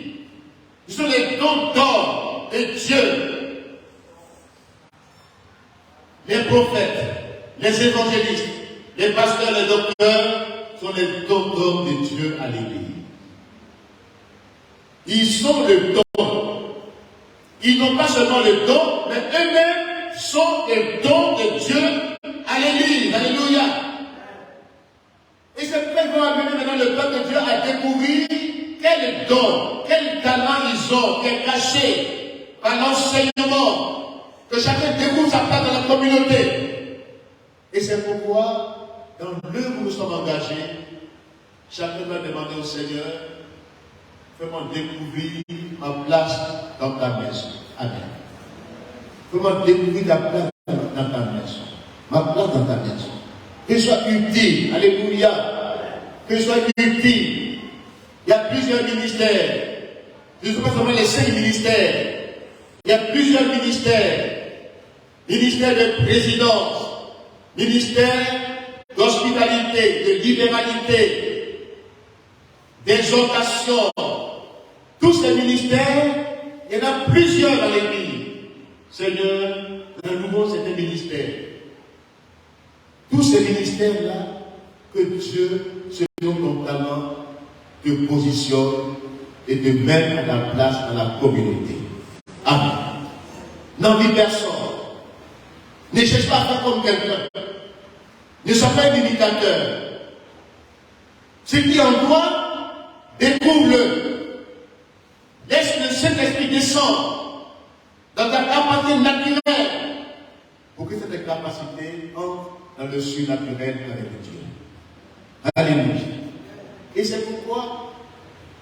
Ce sont les dons d'or de Dieu. Les prophètes, les évangélistes, les pasteurs, les docteurs sont les dons d'or de Dieu à l'Église. Ils sont le don. Ils n'ont pas seulement le don, mais eux-mêmes sont les dons de Dieu à l'Église. Alléluia. Et c'est pourquoi ils vont amener maintenant le peuple de Dieu à découvrir quel don, quel talent ils ont, qui est caché par l'enseignement. Que chacun découvre sa place dans la communauté. Et c'est pourquoi, dans l'œuvre où nous sommes engagés, chacun doit demander au Seigneur, fais-moi découvrir ma place dans ta maison. Amen. Fais-moi découvrir ta place dans ta maison. Ma place dans ta maison. Que je sois utile. Alléluia. Que je sois utile. Il y a plusieurs ministères. Je ne sais pas seulement les 5 ministères. Il y a plusieurs ministères. Ministère de présidence, ministère d'hospitalité, de libéralité, d'exhortation. Tous ces ministères, il y en a plusieurs dans l'Église. Seigneur, renouveau c'est un ministère. Tous ces ministères-là, que Dieu, selon ton talent, te positionne et te met à la place dans la communauté. Amen. N'envie personne. Ne cherche pas à faire comme quelqu'un. Ne sois pas un imitateur. Ce qui est en toi, découvre-le. Laisse le Saint-Esprit puissant dans ta capacité naturelle pour que cette capacité entre dans le surnaturel avec Dieu. Alléluia. Et c'est pourquoi,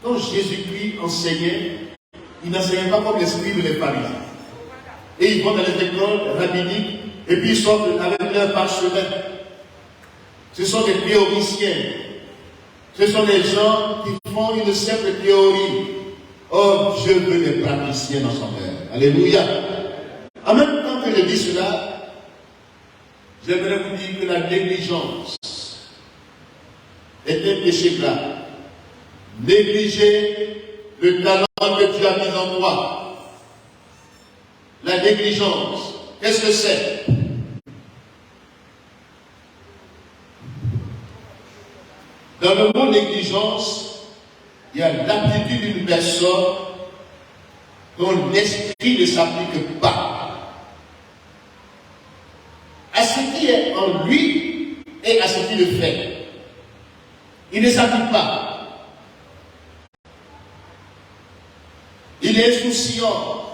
quand Jésus-Christ enseignait, il n'enseignait pas comme les scribes et les pharisiens. Et ils vont dans les écoles rabbiniques et puis ils sortent avec leur parchemin. Ce sont des théoriciens. Ce sont des gens qui font une simple théorie. Oh, Dieu veut des praticiens dans son cœur. Alléluia. En même temps que je dis cela, j'aimerais vous dire que la négligence est un péché grave. Négliger le talent que Dieu a mis en toi. La négligence, qu'est-ce que c'est? Dans le mot négligence, il y a l'aptitude d'une personne dont l'esprit ne s'applique pas à ce qui est en lui et à ce qu'il fait. Il ne s'applique pas. Il est insouciant.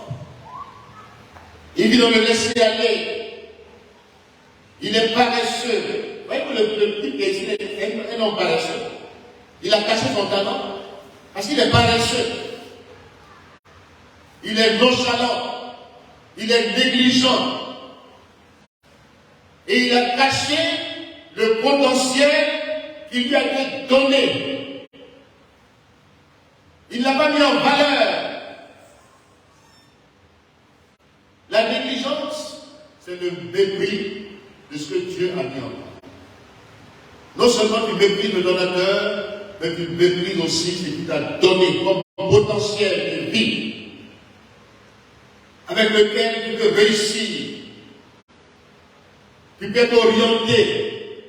Il vit dans le laisser-aller. Il est paresseux. Vous voyez que le petit qui est un homme paresseux. Il a caché son talent parce qu'il est paresseux. Il est nonchalant. Il est négligent. Et il a caché le potentiel qui lui a été donné. Il ne l'a pas mis en valeur. La négligence, c'est le mépris de ce que Dieu a mis en toi. Non seulement tu méprises le donateur, mais tu méprises aussi ce qu'il t'a donné comme potentiel de vie, avec lequel tu peux réussir, tu peux t'orienter,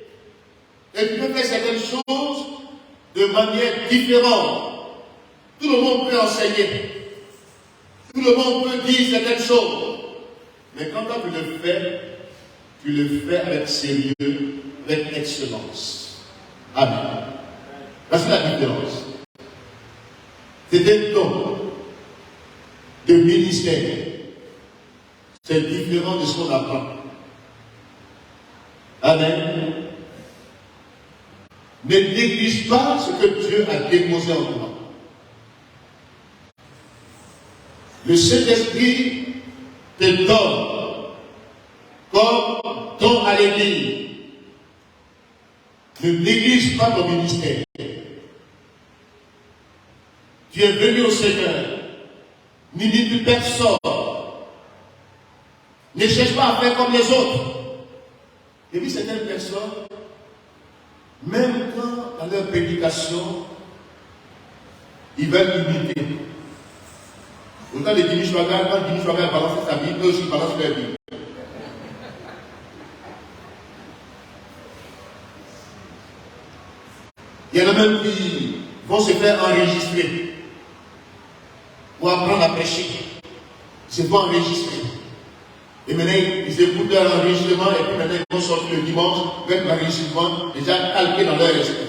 et tu peux faire certaines choses de manière différente. Tout le monde peut enseigner, tout le monde peut dire certaines choses. Mais quand tu le fais avec sérieux, avec excellence. Amen. Parce que la différence, c'est un don de ministère. C'est différent de ce qu'on apprend. Amen. Ne néglige pas ce que Dieu a déposé en toi. Le Saint-Esprit te donne comme don à l'Église. Ne néglige pas ton ministère. Tu es venu au Seigneur. N'imite personne. Ne cherche pas à faire comme les autres. Et puis certaines personnes, même quand dans leur prédication, ils veulent imiter. Autant les Jimmy Swaggart, quand Jimmy Swaggart balance sa Bible, eux aussi balancent leur Bible. Il y en a même qui vont se faire enregistrer pour apprendre à prêcher. Ils se font enregistrer. Et maintenant, ils écoutent leur enregistrement et puis maintenant, ils vont sortir le dimanche avec l'enregistrement déjà calqué dans leur esprit.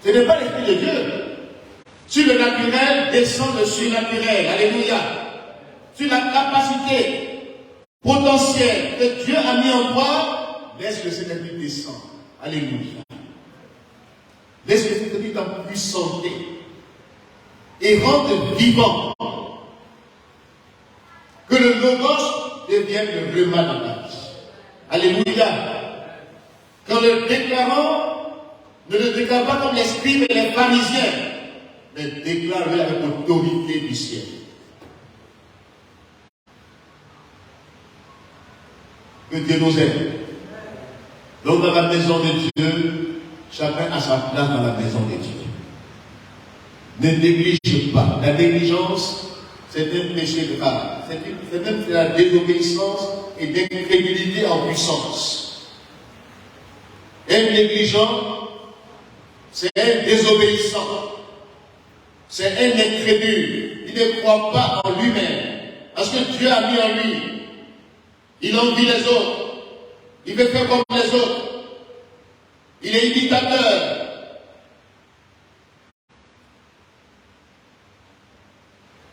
Ce n'est pas l'esprit de Dieu. Sur le naturel, descend le surnaturel. Alléluia. Sur la capacité potentielle que Dieu a mis en toi, laisse le Saint-Esprit descendre. Alléluia. Laisse le Saint-Esprit t'empuissanter et rendre vivant. Que le logos devienne le rema dans ta vie. Alléluia. Quand le déclarant, ne le déclare pas comme les scribes et les pharisiens, mais déclare-le avec l'autorité du ciel. Que Dieu nous aide. Donc dans la maison de Dieu, chacun a sa place dans la maison de Dieu. Ne néglige pas. La négligence, c'est un péché grave. C'est même de la désobéissance et d'incrédulité en puissance. Un négligent, c'est un désobéissant. C'est un incrédule. Il ne croit pas en lui-même. Parce que Dieu a mis en lui. Il envie les autres. Il veut faire comme les autres. Il est imitateur.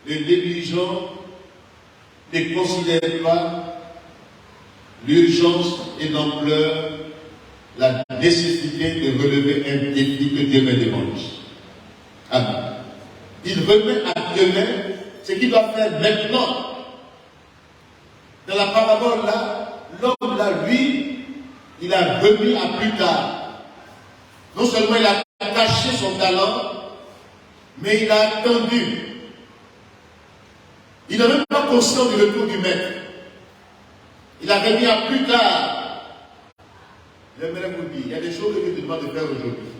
Le négligent ne considère pas l'urgence et l'ampleur, la nécessité de relever un défi que Dieu met devant lui. Amen. Il remet à demain ce qu'il doit faire maintenant. Dans la parabole là, l'homme là, lui, il a remis à plus tard. Non seulement il a caché son talent, mais il a attendu. Il n'est même pas conscient du retour du maître. Il a remis à plus tard. J'aimerais vous dire, il y a des choses que tu demandes de faire aujourd'hui.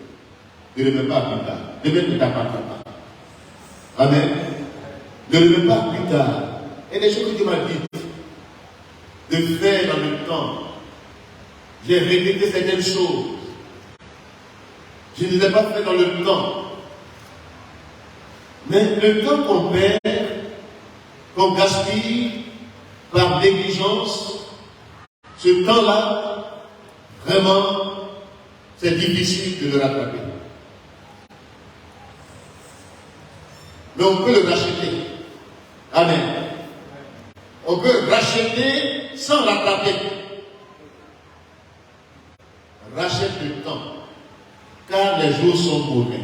Ne remets pas à plus tard. Demain ne t'appartient pas. Amen. Ne remets pas à plus tard. Il y a des choses que tu m'as dites de faire dans le temps. J'ai regretté certaines choses. Je ne les ai pas fait dans le temps. Mais le temps qu'on perd, qu'on gaspille par négligence, ce temps-là, vraiment, c'est difficile de le rattraper. Mais on peut le racheter. Amen. On peut racheter sans rattraper. Rachète le temps, car les jours sont mauvais.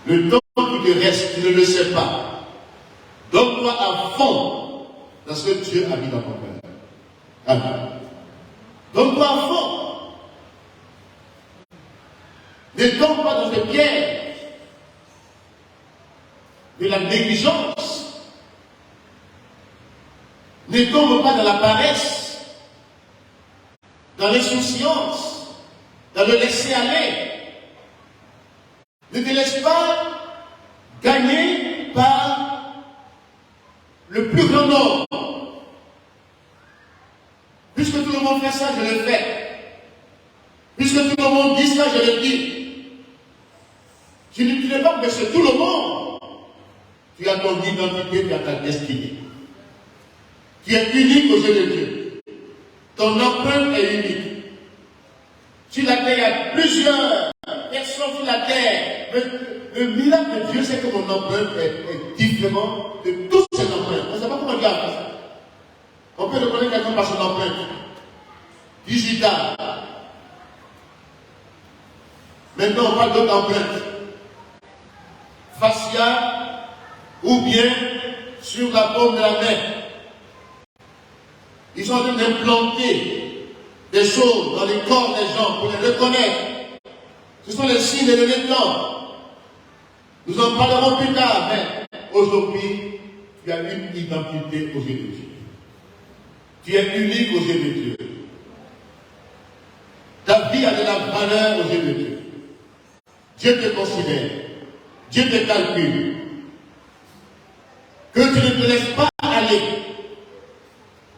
Le temps qui te reste, tu ne le sais pas. Donne-toi à fond dans ce que Dieu a mis dans ton cœur. Amen. Donne-toi à fond. Ne tombe pas dans le piège de la négligence. Ne tombe pas dans la paresse, dans l'insouciance, dans le laisser-aller. Ne te laisse pas gagner par le plus grand nombre. Puisque tout le monde fait ça, je le fais. Puisque tout le monde dit ça, je le dis. Tu n'es pas monsieur tout le monde. Tu as ton identité, tu as ta destinée. Tu es unique aux yeux de Dieu. Ton empreinte est unique. Sur la terre, il y a plusieurs personnes sur la terre. Mais le miracle de Dieu, c'est que mon empreinte est différent de toutes ces empreintes. On ne sait pas comment Dieu a fait ça. On peut reconnaître quelqu'un par son empreinte digitale. Maintenant, on parle d'autres empreintes. Faciale ou bien sur la paume de la main. Ils sont en train d'implanter des choses dans les corps des gens pour les reconnaître. Ce sont les signes de l'événement. Nous en parlerons plus tard, mais aujourd'hui, tu as une identité aux yeux de Dieu. Tu es unique aux yeux de Dieu. Ta vie a de la valeur aux yeux de Dieu. Dieu te considère. Dieu te calcule. Que tu ne te laisses pas aller.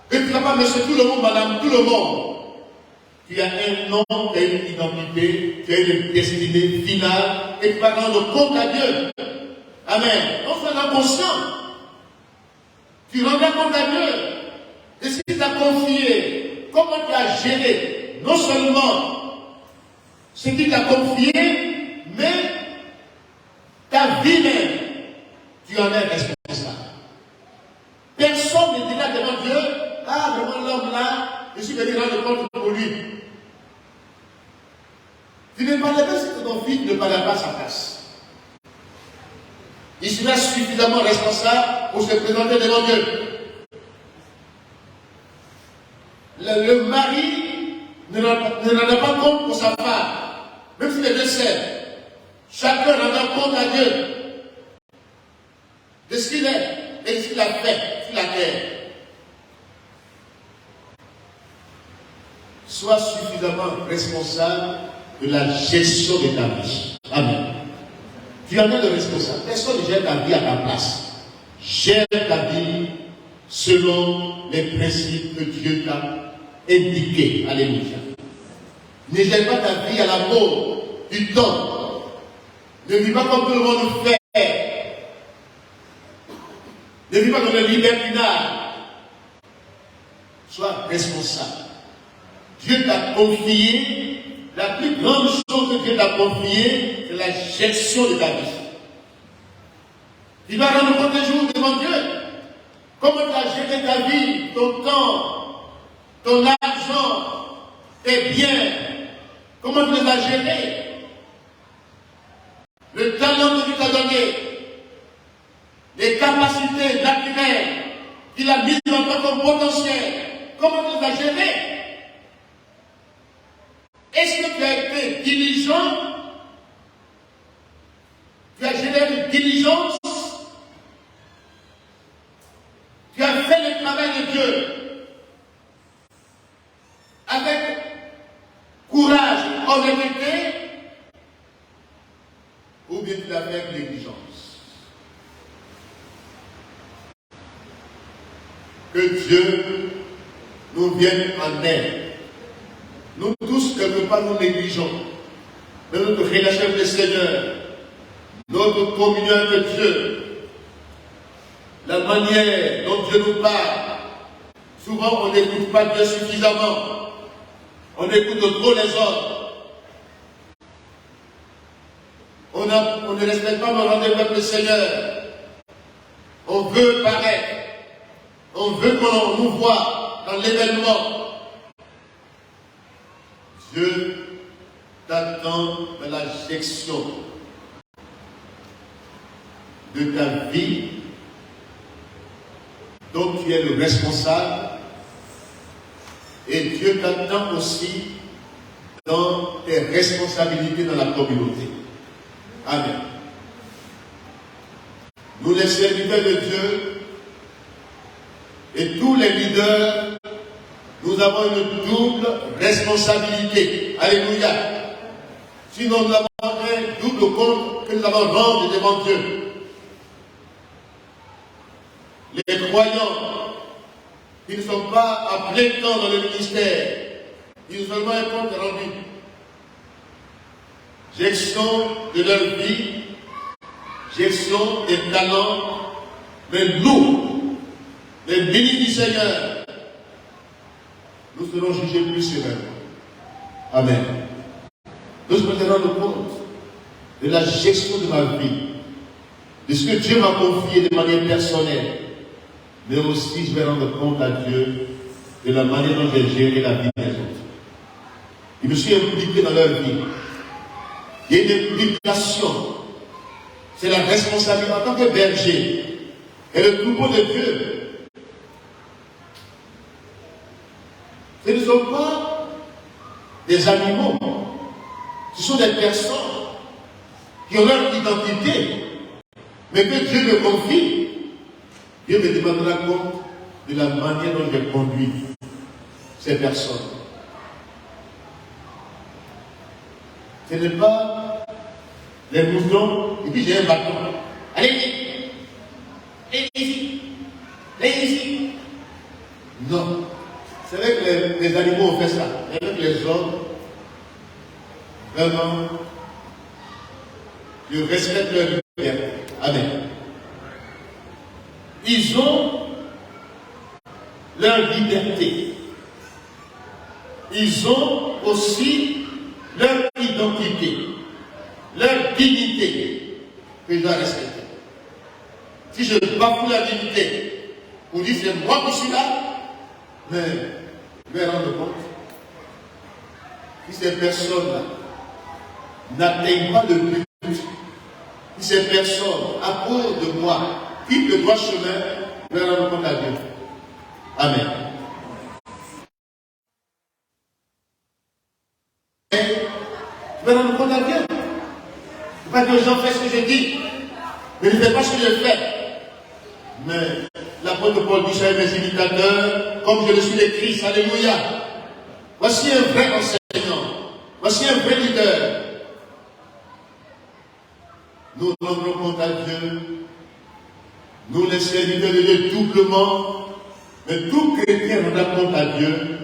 Que tu ne vas pas monsieur tout le monde, madame, tout le monde. Tu as un nom, tu as une identité, tu as une destinée finale et tu vas rendre compte à Dieu. Amen. En faisant conscient, tu rendras compte à Dieu de ce qu'il t'a confié, comment tu as géré, non seulement ce qu'il t'a confié, mais ta vie même, tu en es responsable. Personne ne dira devant Dieu, ah, devant l'homme là, je suis venu rendre compte pour lui. Tu ne parles pas si ton fils ne parle pas à sa place. Il sera suffisamment responsable pour se présenter devant Dieu. Le mari ne rend pas compte pour sa femme, même si les deux s'aiment. Chacun rend compte à Dieu de ce qu'il est et de ce qu'il a fait sur la terre. Sois suffisamment responsable de la gestion de ta vie. Amen. Tu en es le responsable. Personne ne gère ta vie à ta place. Gère ta vie selon les principes que Dieu t'a indiqués. Alléluia. Ne gère pas ta vie à la mode du temps. Ne vis pas comme tout le monde fait. Ne vis pas dans le libertinage. Sois responsable. Dieu t'a confié, la plus grande chose que Dieu t'a confiée, c'est la gestion de ta vie. Tu vas rendre compte des jours devant Dieu. Comment tu as géré ta vie, ton temps, ton argent, tes biens? Comment tu les as gérés? Le talent que tu t'as donné, les capacités naturelles qu'il a mises dans ton potentiel, comment tu les as gérées? Est-ce que tu as été diligent? Tu as géré avec diligence? Tu as fait le travail de Dieu avec courage, honnêteté, ou bien tu l'as fait avec négligence? Que Dieu nous vienne en aide. Nous tous, quelque part, nous négligeons de notre relation avec le Seigneur, notre communion avec Dieu, la manière dont Dieu nous parle. Souvent, on n'écoute pas Dieu suffisamment. On écoute trop les autres. On ne respecte pas nos rendez-vous avec le Seigneur. On veut paraître. On veut qu'on nous voit dans l'événement. Dieu t'attend dans la gestion de ta vie dont tu es le responsable, et Dieu t'attend aussi dans tes responsabilités dans la communauté. Amen. Nous, les serviteurs de Dieu, et tous les leaders, nous avons une double responsabilité. Alléluia. Sinon, nous avons un double compte que nous avons rendre devant Dieu. Les croyants qui ne sont pas à plein temps dans le ministère, ils ont seulement un compte rendu. Gestion de leur vie, gestion des talents, mais nous, les bénis du Seigneur, nous serons jugés plus sévèrement. Amen. Nous devons nous rendre compte de la gestion de ma vie, de ce que Dieu m'a confié de manière personnelle, mais aussi je vais rendre compte à Dieu de la manière dont j'ai géré la vie des autres. Je me suis impliqué dans leur vie. Il y a une implication. C'est la responsabilité en tant que berger et le troupeau de Dieu. Ce ne sont pas des animaux, ce sont des personnes qui ont leur identité, mais que Dieu me confie. Dieu me demandera compte de la manière dont je conduis ces personnes. Ce n'est pas les moutons, et puis j'ai un bâton. Allez ici. Allez ici. Non. C'est vrai que les animaux ont fait ça. Et avec les hommes, vraiment, je respecte leur liberté. Amen. Ils ont leur liberté. Ils ont aussi leur identité, leur dignité que je dois respecter. Si je bafoue la dignité, on dit c'est moi qui suis là, mais je vais rendre compte. Si ces personnes-là n'atteignent pas le but, si ces personnes, à cause de moi, quittent le droit chemin, je vais rendre compte à Dieu. Amen. Je vais rendre compte à Dieu. Je ne pas que les gens fassent ce que je dis, mais ne fais pas ce que je fais. Mais l'apôtre Paul dit à mes imitateurs, comme je le suis le Christ, alléluia. Voici un vrai enseignant, voici un vrai leader. Nous rendrons compte à Dieu, nous les serviteurs de Dieu doublement, mais tout chrétien rendra compte à Dieu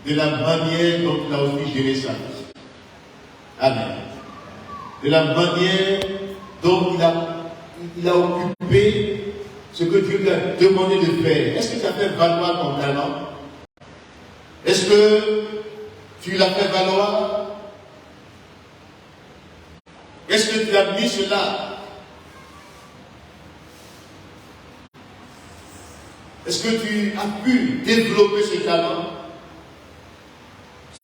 de la manière dont il a aussi géré sa vie. Amen. De la manière dont il a occupé ce que Dieu lui a demandé de faire. Est-ce que tu as fait valoir ton talent? Est-ce que tu l'as fait valoir? Est-ce que tu as mis cela Est-ce que tu as pu développer ce talent?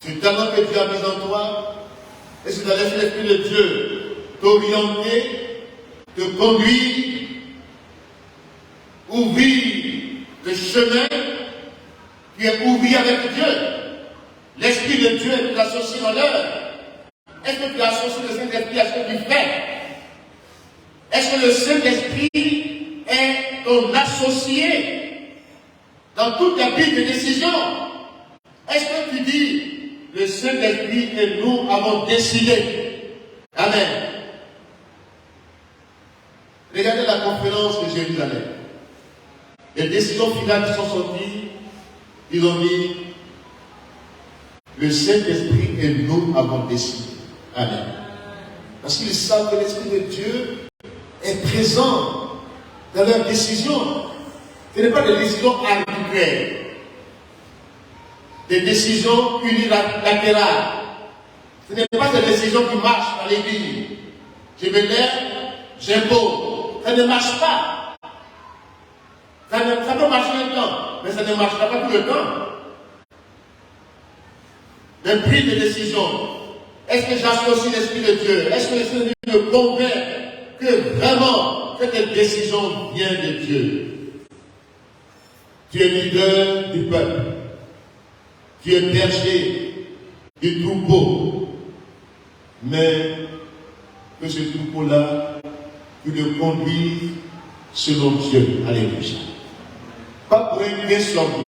Ce talent que Dieu a mis en toi? Est-ce que tu as laissé l'Esprit de Dieu t'orienter, te conduire, ouvrir le chemin? Tu es ouvrier avec Dieu. L'Esprit de Dieu est associé dans l'œuvre. Est-ce que tu as associé le Saint-Esprit à ce que tu fais? Est-ce que le Saint-Esprit est ton associé dans toute ta vie de décision? Est-ce que tu dis, le Saint-Esprit et nous avons décidé? Amen. Regardez la conférence de Jérusalem. Les décisions finales qui sont sorties, ils ont dit, le Saint-Esprit et nous avons décidé. Amen. Parce qu'ils savent que l'Esprit de Dieu est présent dans leurs décisions. Ce n'est pas des décisions arbitraires, des décisions unilatérales. Ce n'est pas des décisions qui marchent à l'église. Je me lève, j'impose. Ça ne marche pas. Ça peut marcher un temps, mais ça ne marchera pas tout le temps. Les prises de décision. Est-ce que j'associe l'Esprit de Dieu? Est-ce que l'Esprit de Dieu me convainc que vraiment cette décision vient de Dieu? Tu es leader du peuple. Tu es berger du troupeau. Mais que ce troupeau-là, tu le conduis selon Dieu. Alléluia. Pas pour un gain sorti.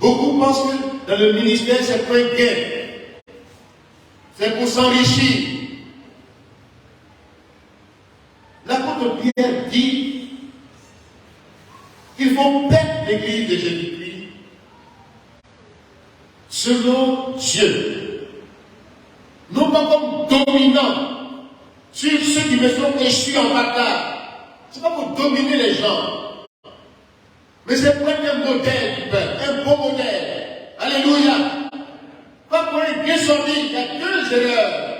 Beaucoup pensent que dans le ministère, c'est pour un gain. C'est pour s'enrichir. L'apôtre Pierre dit qu'il faut paître l'église de Jésus-Christ selon Dieu. Non pas comme dominant sur ceux qui me sont échus en bataille. Ce n'est pas pour dominer les gens. Mais c'est pour être un modèle du peuple, un beau modèle. Alléluia. Pas pour un bien sorti. Il y a deux erreurs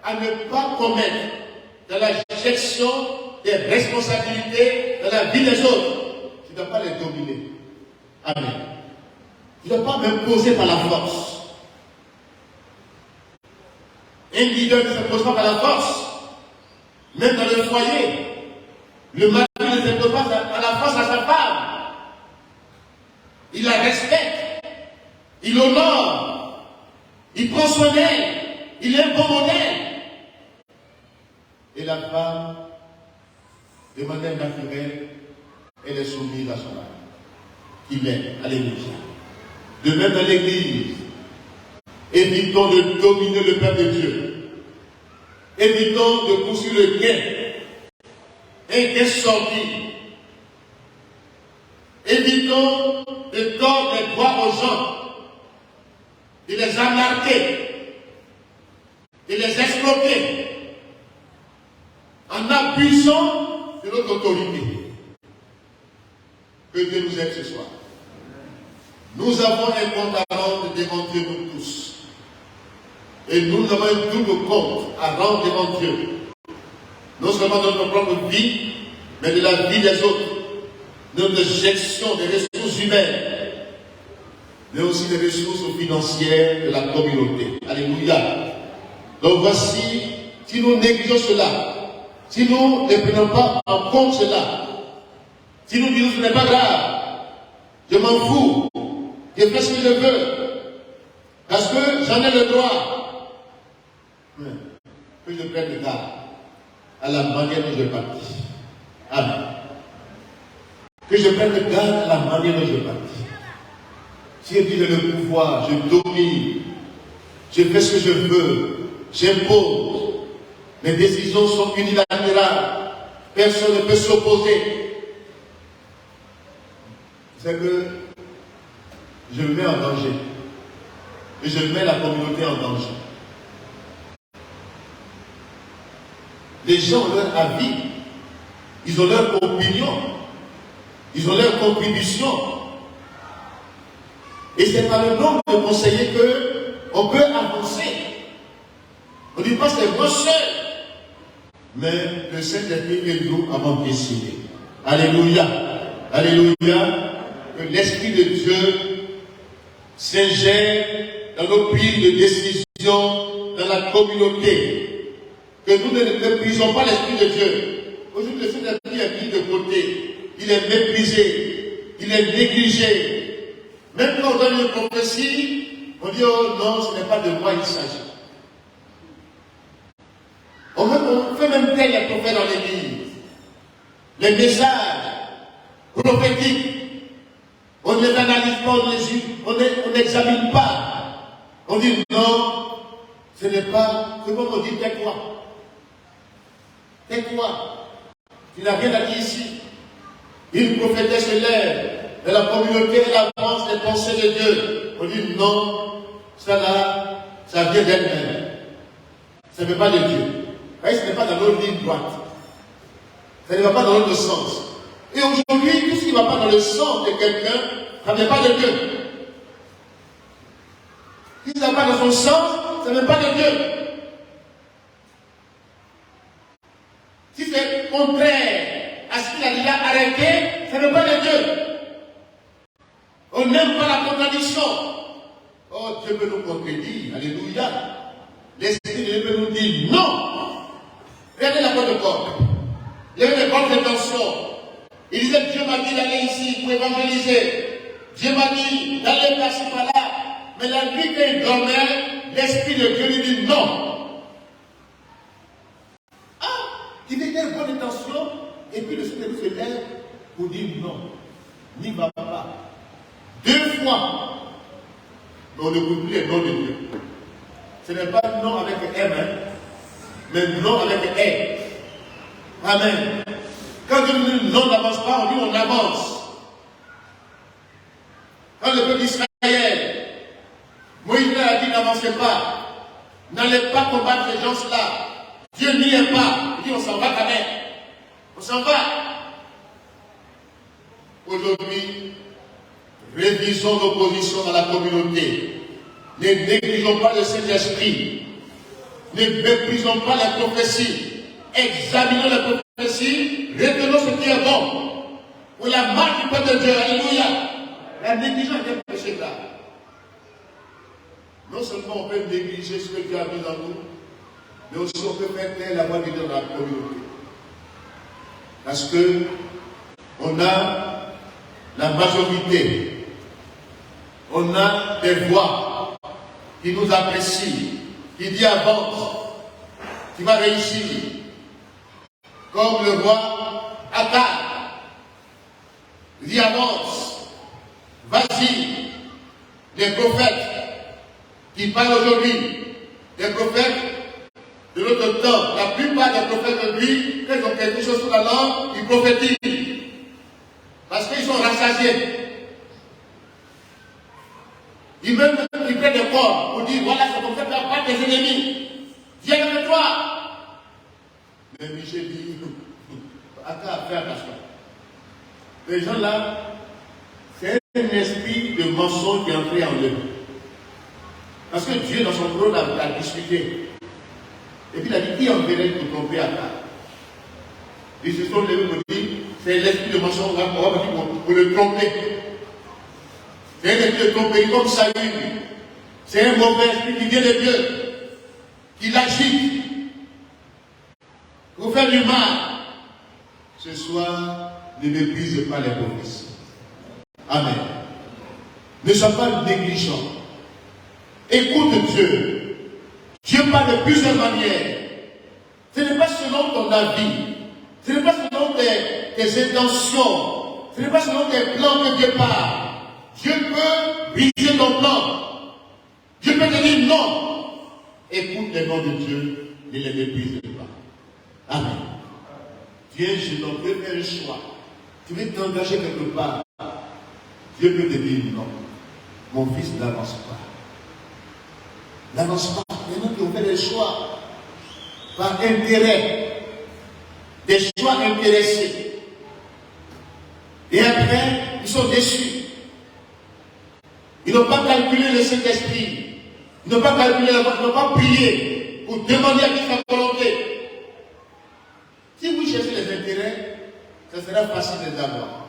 à ne pas commettre dans la gestion des responsabilités dans la vie des autres. Tu ne dois pas les dominer. Amen. Tu ne dois pas m'imposer par la force. Un leader ne s'impose pas par la force. Même dans le foyer, le mari ne s'impose pas par la force à sa femme. Il la respecte, il honore, il prend soin d'elle, il est un bon modèle. Et la femme, de manière naturelle, elle est soumise à son mari. Il est. Alléluia. De même dans l'église, évitons de dominer le peuple de Dieu. Évitons de poursuivre le gain. Un gain sorti. Évitons de tordre les doigts aux gens, de les amarquer, de les escroquer, en abusant de notre autorité. Que Dieu nous aide ce soir. Nous avons un compte à rendre devant Dieu, nous tous. Et nous avons un double compte à rendre devant Dieu. Non seulement de notre propre vie, mais de la vie des autres. Notre gestion des ressources humaines, mais aussi des ressources financières de la communauté. Alléluia. Donc voici, si nous négligeons cela, si nous ne prenons pas en compte cela, si nous disons ce n'est pas grave, je m'en fous, je fais ce que je veux, parce que j'en ai le droit, que je prenne garde à la manière dont je bâtis. Amen. Que je prenne garde à la manière dont je bâtis. Si je dis j'ai le pouvoir, je domine, je fais ce que je veux, j'impose, mes décisions sont unilatérales, personne ne peut s'opposer. C'est que je me mets en danger. Et je mets la communauté en danger. Les gens ont leur avis, ils ont leur opinion, ils ont leur contribution. Et c'est par le nombre de conseillers qu'on peut avancer. On ne dit pas c'est moi seul. Mais le Saint-Esprit et nous avons décidé. Alléluia. Alléluia. Que l'Esprit de Dieu s'ingère dans nos prises de décision dans la communauté. Que nous ne méprisons pas l'Esprit de Dieu. Aujourd'hui, le Saint-Esprit est mis de côté. Il est méprisé. Il est négligé. Même quand on donne une prophétie, on dit, oh non, ce n'est pas de moi il s'agit. On fait même tel les prophètes dans l'église. Les messages prophétiques, on ne les analyse pas, on n'examine pas. On dit non, ce n'est pas, c'est comme on dit, tais-toi. Tais-toi. Tu n'as rien à dire ici. Une prophétesse se lève, et la communauté elle avance les pensées de Dieu. On dit non, ça là, ça vient d'elle-même. Ça ne vient pas de Dieu. Ce n'est pas dans notre ligne droite. Ça ne va pas dans notre sens. Et aujourd'hui, tout ce qui ne va pas dans le sens de quelqu'un, ça ne vient pas de Dieu. Si ça ne va pas dans son sens, ça ne vient pas de Dieu. Si c'est contraire à ce qu'il a déjà arrêté, ça ne vient pas de Dieu. On n'aime pas la contradiction. Oh, Dieu peut nous contredire. Alléluia. L'Esprit de Dieu peut nous dire non. Regardez la voix de corps. Il y avait des bonnes intentions. Il disait, Dieu m'a dit d'aller ici pour évangéliser. Dieu m'a dit d'aller par-ci par-là. Mais la nuit qu'il dormait, l'Esprit de Dieu lui dit non. Ah, il avait des bonnes intentions. Et puis le Seigneur se lève pour dire non. N'y va pas. 2 fois. Mais on ne peut plus les noms de Dieu. Ce n'est pas non avec M, hein, mais non avec M. Amen. Quand non n'avance pas, on dit on avance. Quand le peuple d'Israël, Moïse a dit n'avancez pas, n'allez pas combattre ces gens-là. Dieu n'y est pas. Il dit on s'en va quand même. On s'en va. Aujourd'hui, révisons nos positions dans la communauté. Ne négligeons pas le Saint-Esprit. Ne méprisons pas la prophétie. Examinons la prophétie. Retenons ce qui est bon. Pour la marche du peuple de Dieu. Alléluia. La négligence est un péché grave. Non seulement on peut négliger ce que Dieu a mis en nous, mais aussi on peut faire taire la voix de Dieu dans la communauté. Parce que on a la majorité. On a des voix qui nous apprécient, qui dit avance, tu vas réussir. Comme le roi Akab, il dit avance, vas-y. Les prophètes qui parlent aujourd'hui, les prophètes de notre temps, la plupart des prophètes de lui, quand ils ont quelque chose sur la langue, ils prophétisent. Parce qu'ils sont rassasiés. Ils prennent des corps pour dire voilà, c'est comme ça que tu as pas tes ennemis. Viens avec toi. Mais Michel dit attends, fais attention. Les gens là, c'est un esprit de mensonge qui est entré en eux. Parce que Dieu, dans son trône, a discuté. Et puis il a dit qui enverrait pour tromper Akab? Ils se sont levés pour dire c'est l'esprit de mensonge pour le tromper. C'est un esprit de tromperie comme Saül. C'est un mauvais esprit qui vient de Dieu, qui l'agite pour faire du mal. Ce soir, ne méprise pas les prophéties. Amen. Ne sois pas négligent. Écoute Dieu. Dieu parle de plusieurs manières. Ce n'est pas selon ton avis. Ce n'est pas selon tes intentions. Ce n'est pas selon tes plans que Dieu parle. Dieu peut briser ton plan. Dieu peut te dire non. Écoute les noms de Dieu, ne les méprise pas. Amen. Dieu, je dois faire un choix. Tu veux t'engager quelque part. Dieu peut te dire non. Mon fils n'avance pas. N'avance pas. Il y en a qui ont fait des choix par intérêt. Des choix intéressés. Et après, ils sont déçus. Ils n'ont pas calculé le Saint-Esprit. Ils n'ont pas calculé, ils n'ont pas prié pour demander à Dieu sa volonté. Si vous cherchez les intérêts, ça sera facile de les avoir.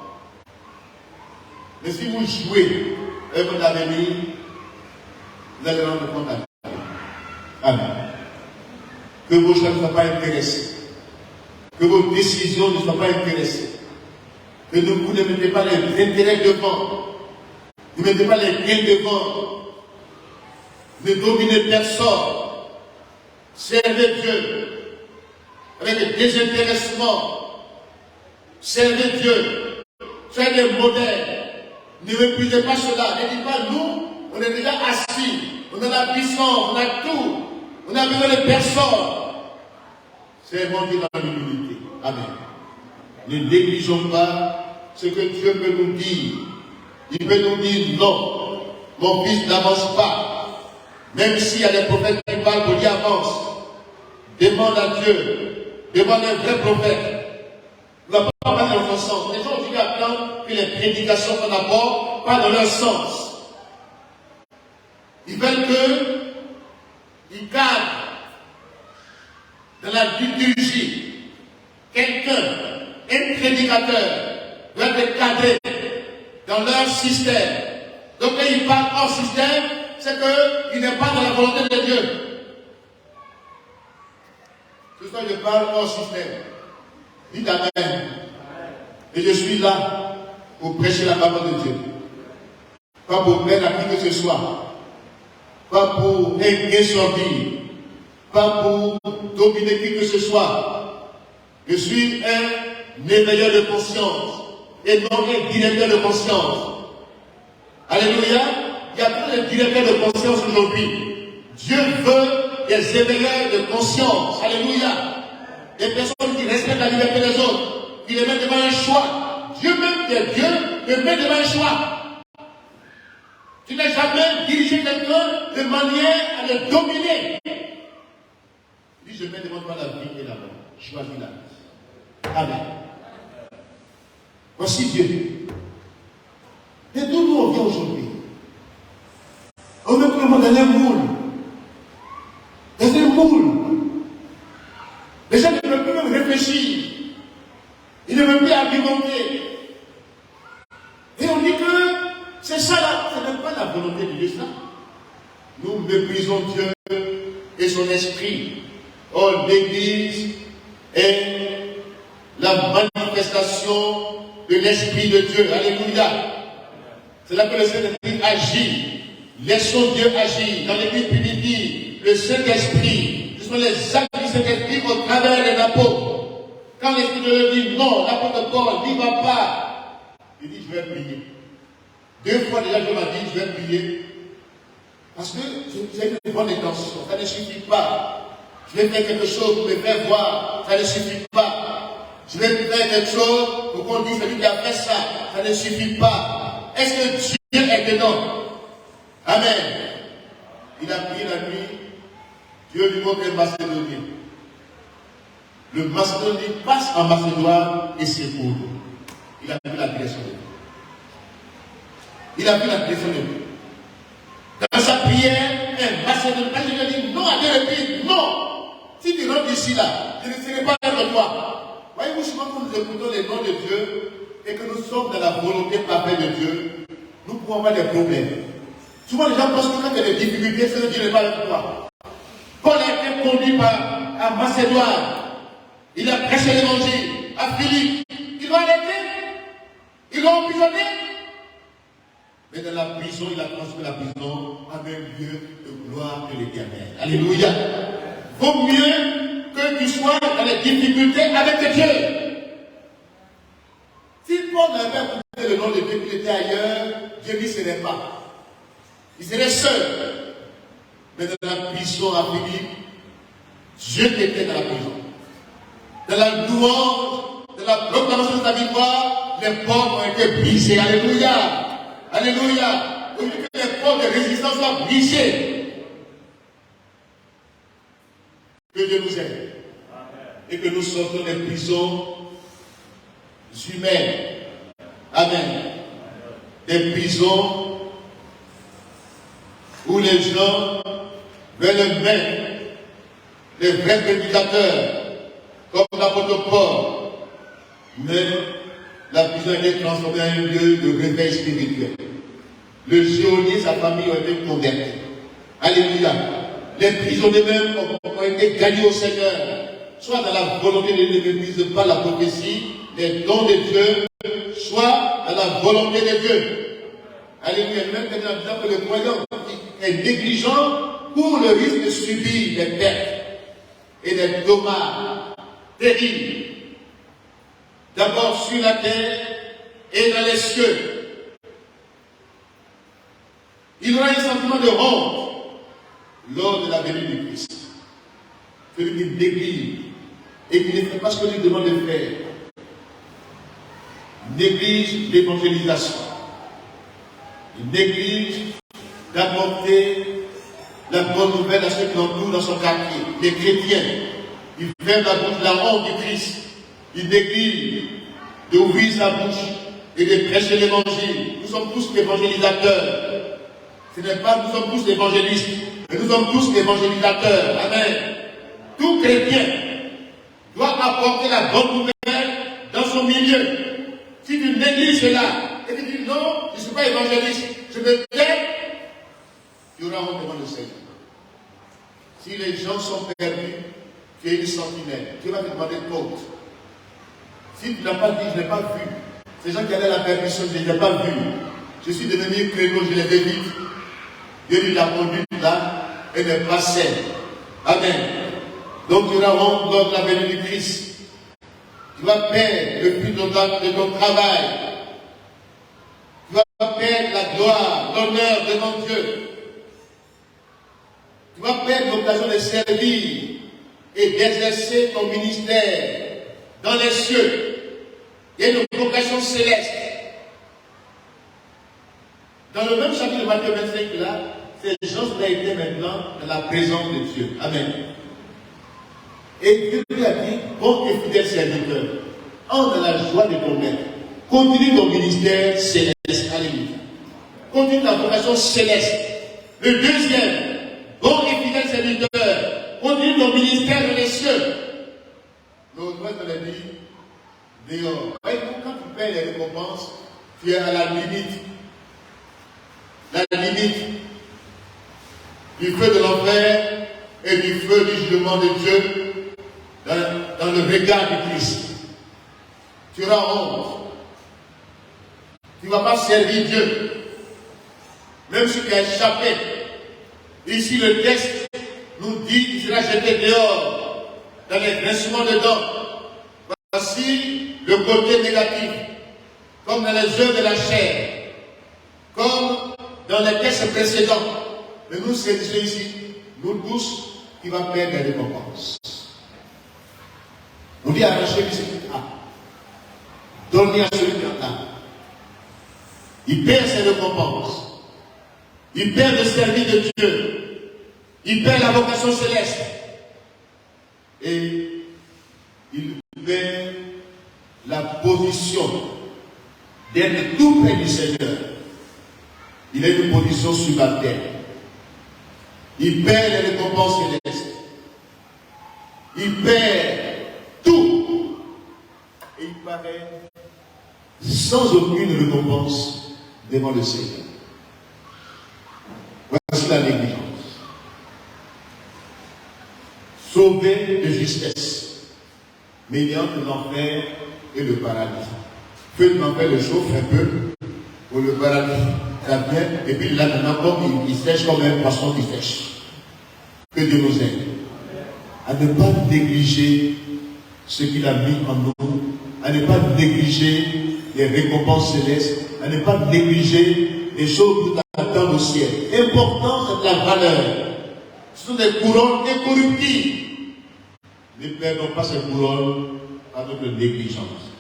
Mais si vous jouez avec votre avenir, vous allez rendre compte à Dieu. Amen. Que vos choix ne soient pas intéressés. Que vos décisions ne soient pas intéressées. Que vous ne mettez pas les intérêts devant. Ne mettez pas les gains devant. Ne dominez personne. Servez Dieu avec des désintéressement. Servez Dieu. Soyez des modèles. Ne méprisez pas cela. Ne dites pas, nous, on est déjà assis. On a la puissance, on a tout. On n'a besoin de personne. Servons Dieu dans l'humilité. Amen. Ne négligeons pas ce que Dieu peut nous dire. Il peut nous dire non. Mon fils n'avance pas. Même s'il y a des prophètes qui parlent pour dire avance. Demande à Dieu. Demande à un vrai prophète. Il ne va pas parler dans son sens. Les gens aujourd'hui attendent que les prédications qu'on apporte pas dans leur sens. Ils veulent qu'ils cadrent dans la liturgie. Quelqu'un, un prédicateur, doit être cadré dans leur système. Donc quand ils parlent hors système, c'est qu'il n'est pas dans la volonté de Dieu. Ce soir, je parle hors système. Dites Amen. Et je suis là pour prêcher la parole de Dieu. Pas pour plaire à qui que ce soit. Pas pour égayer sortir. Pas pour dominer qui que ce soit. Je suis un éveilleur de conscience et non un directeur de conscience. Alléluia. Il y a plein de directeurs de conscience aujourd'hui. Dieu veut des éveilleurs de conscience. Alléluia. Des personnes qui respectent la liberté des autres, qui les mettent devant un choix. Dieu même qui est Dieu te met devant un choix. Tu n'as jamais dirigé quelqu'un de manière à le dominer. Il dit, je mets devant toi la vie et la mort. Choisis la vie. Amen. Voici Dieu. Et d'où nous on vient aujourd'hui? On met tout le monde dans un moule. Dans un moule. Les gens ne peuvent plus même réfléchir. Ils ne peuvent plus argumenter. Et on dit que c'est ça là, ce n'est pas la volonté de Dieu, ça. Nous méprisons Dieu et son esprit. Oh, l'Église est la manifestation de l'Esprit de Dieu. Alléluia. C'est là que le Saint-Esprit agit. Laissons Dieu agir. Dans l'Église primitive, le Saint-Esprit, ce sont les actes du Saint-Esprit au travers des apôtres. Quand l'Esprit de Dieu dit non, l'apôtre Paul n'y va pas. Il dit, je vais prier. 2 fois déjà, Dieu m'a dit, je vais prier. Parce que j'ai une bonne intention. Ça ne suffit pas. Je vais faire quelque chose pour me faire voir. Ça ne suffit pas. Je vais faire quelque chose pour qu'on dise celui qui a fait ça. Ça ne suffit pas. Est-ce que Dieu est dedans? Amen. Il a prié la nuit. Dieu lui montre un Macédonien. Le Macédonien passe en Macédoine et s'écoule. Il a vu la direction de Dieu. Il a vu la direction de Dieu. Dans sa prière, un Macédonien, quand je lui ai dit non à Dieu, il dit non. Si tu rentres ici là, je ne serai pas avec toi. Voyez-vous, souvent quand nous écoutons les noms de Dieu et que nous sommes dans la volonté parfaite de Dieu, nous pouvons avoir des problèmes. Souvent les gens pensent que quand il y a des difficultés, c'est que Dieu n'est pas avec toi. Paul a été conduit à Macédoine. Il a prêché l'évangile à Philippe. Ils l'ont arrêté. Ils l'ont emprisonné. Mais dans la prison, il a transformé la prison en un lieu de gloire de l'Éternel. Alléluia. Vaut mieux que tu sois dans les difficultés avec Dieu. Si Paul n'avait écouté le nom de Dieu, qu'il était ailleurs, Dieu dit ce n'est pas. Il serait seul. Mais dans la prison à Philippe, Dieu était dans la prison. Dans la louange, dans la proclamation de sa victoire, les portes ont été brisées. Alléluia. Alléluia. Au lieu que les portes de résistance soient brisées. Que Dieu nous aide. Et que nous sortons des prisons humaines. Amen. Des prisons où les gens veulent mettre les vrais prédicateurs, comme l'apôtre Paul. Mais la prison a été transformée en un lieu de réveil spirituel. Le geôlier, sa famille ont été convertis. Alléluia. Les prisonniers même ont été gagnés au Seigneur, soit dans la volonté de l'Église par la prophétie, les dons de Dieu, soit dans la volonté de Dieu. Alléluia. Même quand on disant que le croyant est négligent pour le risque de subir des pertes et des dommages terribles. D'abord sur la terre et dans les cieux. Il aura un sentiment de honte lors de la venue du Christ. Celui qui néglige et qui ne fait pas ce que lui demande de faire. Il néglige l'évangélisation. Il néglige d'apporter la bonne nouvelle à ceux qui l'entourent dans son quartier, les chrétiens. Il ferme la bouche de la honte du Christ. Il néglige d'ouvrir sa bouche et de prêcher l'évangile. Nous sommes tous évangélisateurs. Ce n'est pas nous sommes tous évangélistes, mais nous sommes tous évangélisateurs. Amen. Tout chrétien doit apporter la bonne nouvelle dans son milieu. Si tu négliges cela et tu dis non, je ne suis pas évangéliste, je me tais, tu auras honte devant le Seigneur. Si les gens sont perdus, tu es une sentinelle. Tu vas te demander compte. Si tu n'as pas dit, je n'ai pas vu. Ces gens qui allaient à la perdition, je ne les ai pas vus. Je suis devenu créneau, je les évite. Dieu lui l'a conduit là et n'est pas saine. Amen. Donc tu auras honte lors de la venue du Christ. Tu vas perdre le fruit de ton travail. Tu vas perdre la gloire, l'honneur devant Dieu. Tu vas perdre l'occasion de servir et d'exercer ton ministère dans les cieux. Il y a une vocation céleste. Dans le même chapitre de Matthieu 25, là, ces gens ont été maintenant dans la présence de Dieu. Amen. Et Dieu lui a dit, bon et fidèle serviteur, entre dans la joie de ton maître. Continue ton ministère céleste. Alléluia. Continue ta vocation céleste. Le deuxième, bon et fidèle serviteur, continue ton ministère dans les cieux. L'autre fois, on a dit, dehors. Quand tu payes les récompenses, tu es à la limite. La limite du feu de l'enfer et du feu du jugement de Dieu dans le regard du Christ. Tu auras honte. Tu ne vas pas servir Dieu. Même si tu as échappé. Ici, le texte nous dit qu'il sera jeté dehors dans les grincements de dents. Voici le côté négatif. Comme dans les œuvres de la chair. Comme dans les textes précédents. Mais nous saisissons ici, nous tous, qui va perdre les récompenses. On dit arracher ce qui a. Donner à celui qui en a. Il perd ses récompenses. Il perd le service de Dieu. Il perd la vocation céleste. Et il perd la position d'être tout près du Seigneur. Il a une position subalterne. Il perd les récompenses célestes. Il perd tout. Et il paraît sans aucune récompense devant le Seigneur. Voici la négligence. Sauvé de justesse, mais il y a entre l'enfer et le paradis. Feu de l'enfer le chauffe un peu pour le paradis. Ça vient, et puis là maintenant, comme il sèche comme un poisson qui sèche. Que Dieu nous aide à ne pas négliger ce qu'il a mis en nous, à ne pas négliger les récompenses célestes, à ne pas négliger les choses qui nous attendent au ciel. Important, c'est la valeur. Ce sont des couronnes incorruptibles. Ne perdons pas ces couronnes par notre négligence.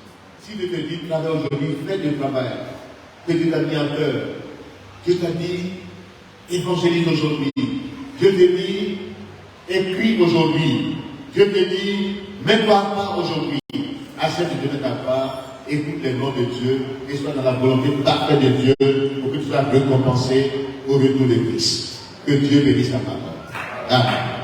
Si Dieu te dit, travaille aujourd'hui, fais du travail que Dieu t'a mis en cœur. Dieu t'a dit, évangélise aujourd'hui. Dieu te dit, écris aujourd'hui. Dieu te dit, mets-toi à part aujourd'hui. Accepte de te mettre à part, écoute les noms de Dieu et sois dans la volonté parfaite de Dieu pour que tu sois récompensé au retour de Christ. Que Dieu bénisse ta parole. Amen.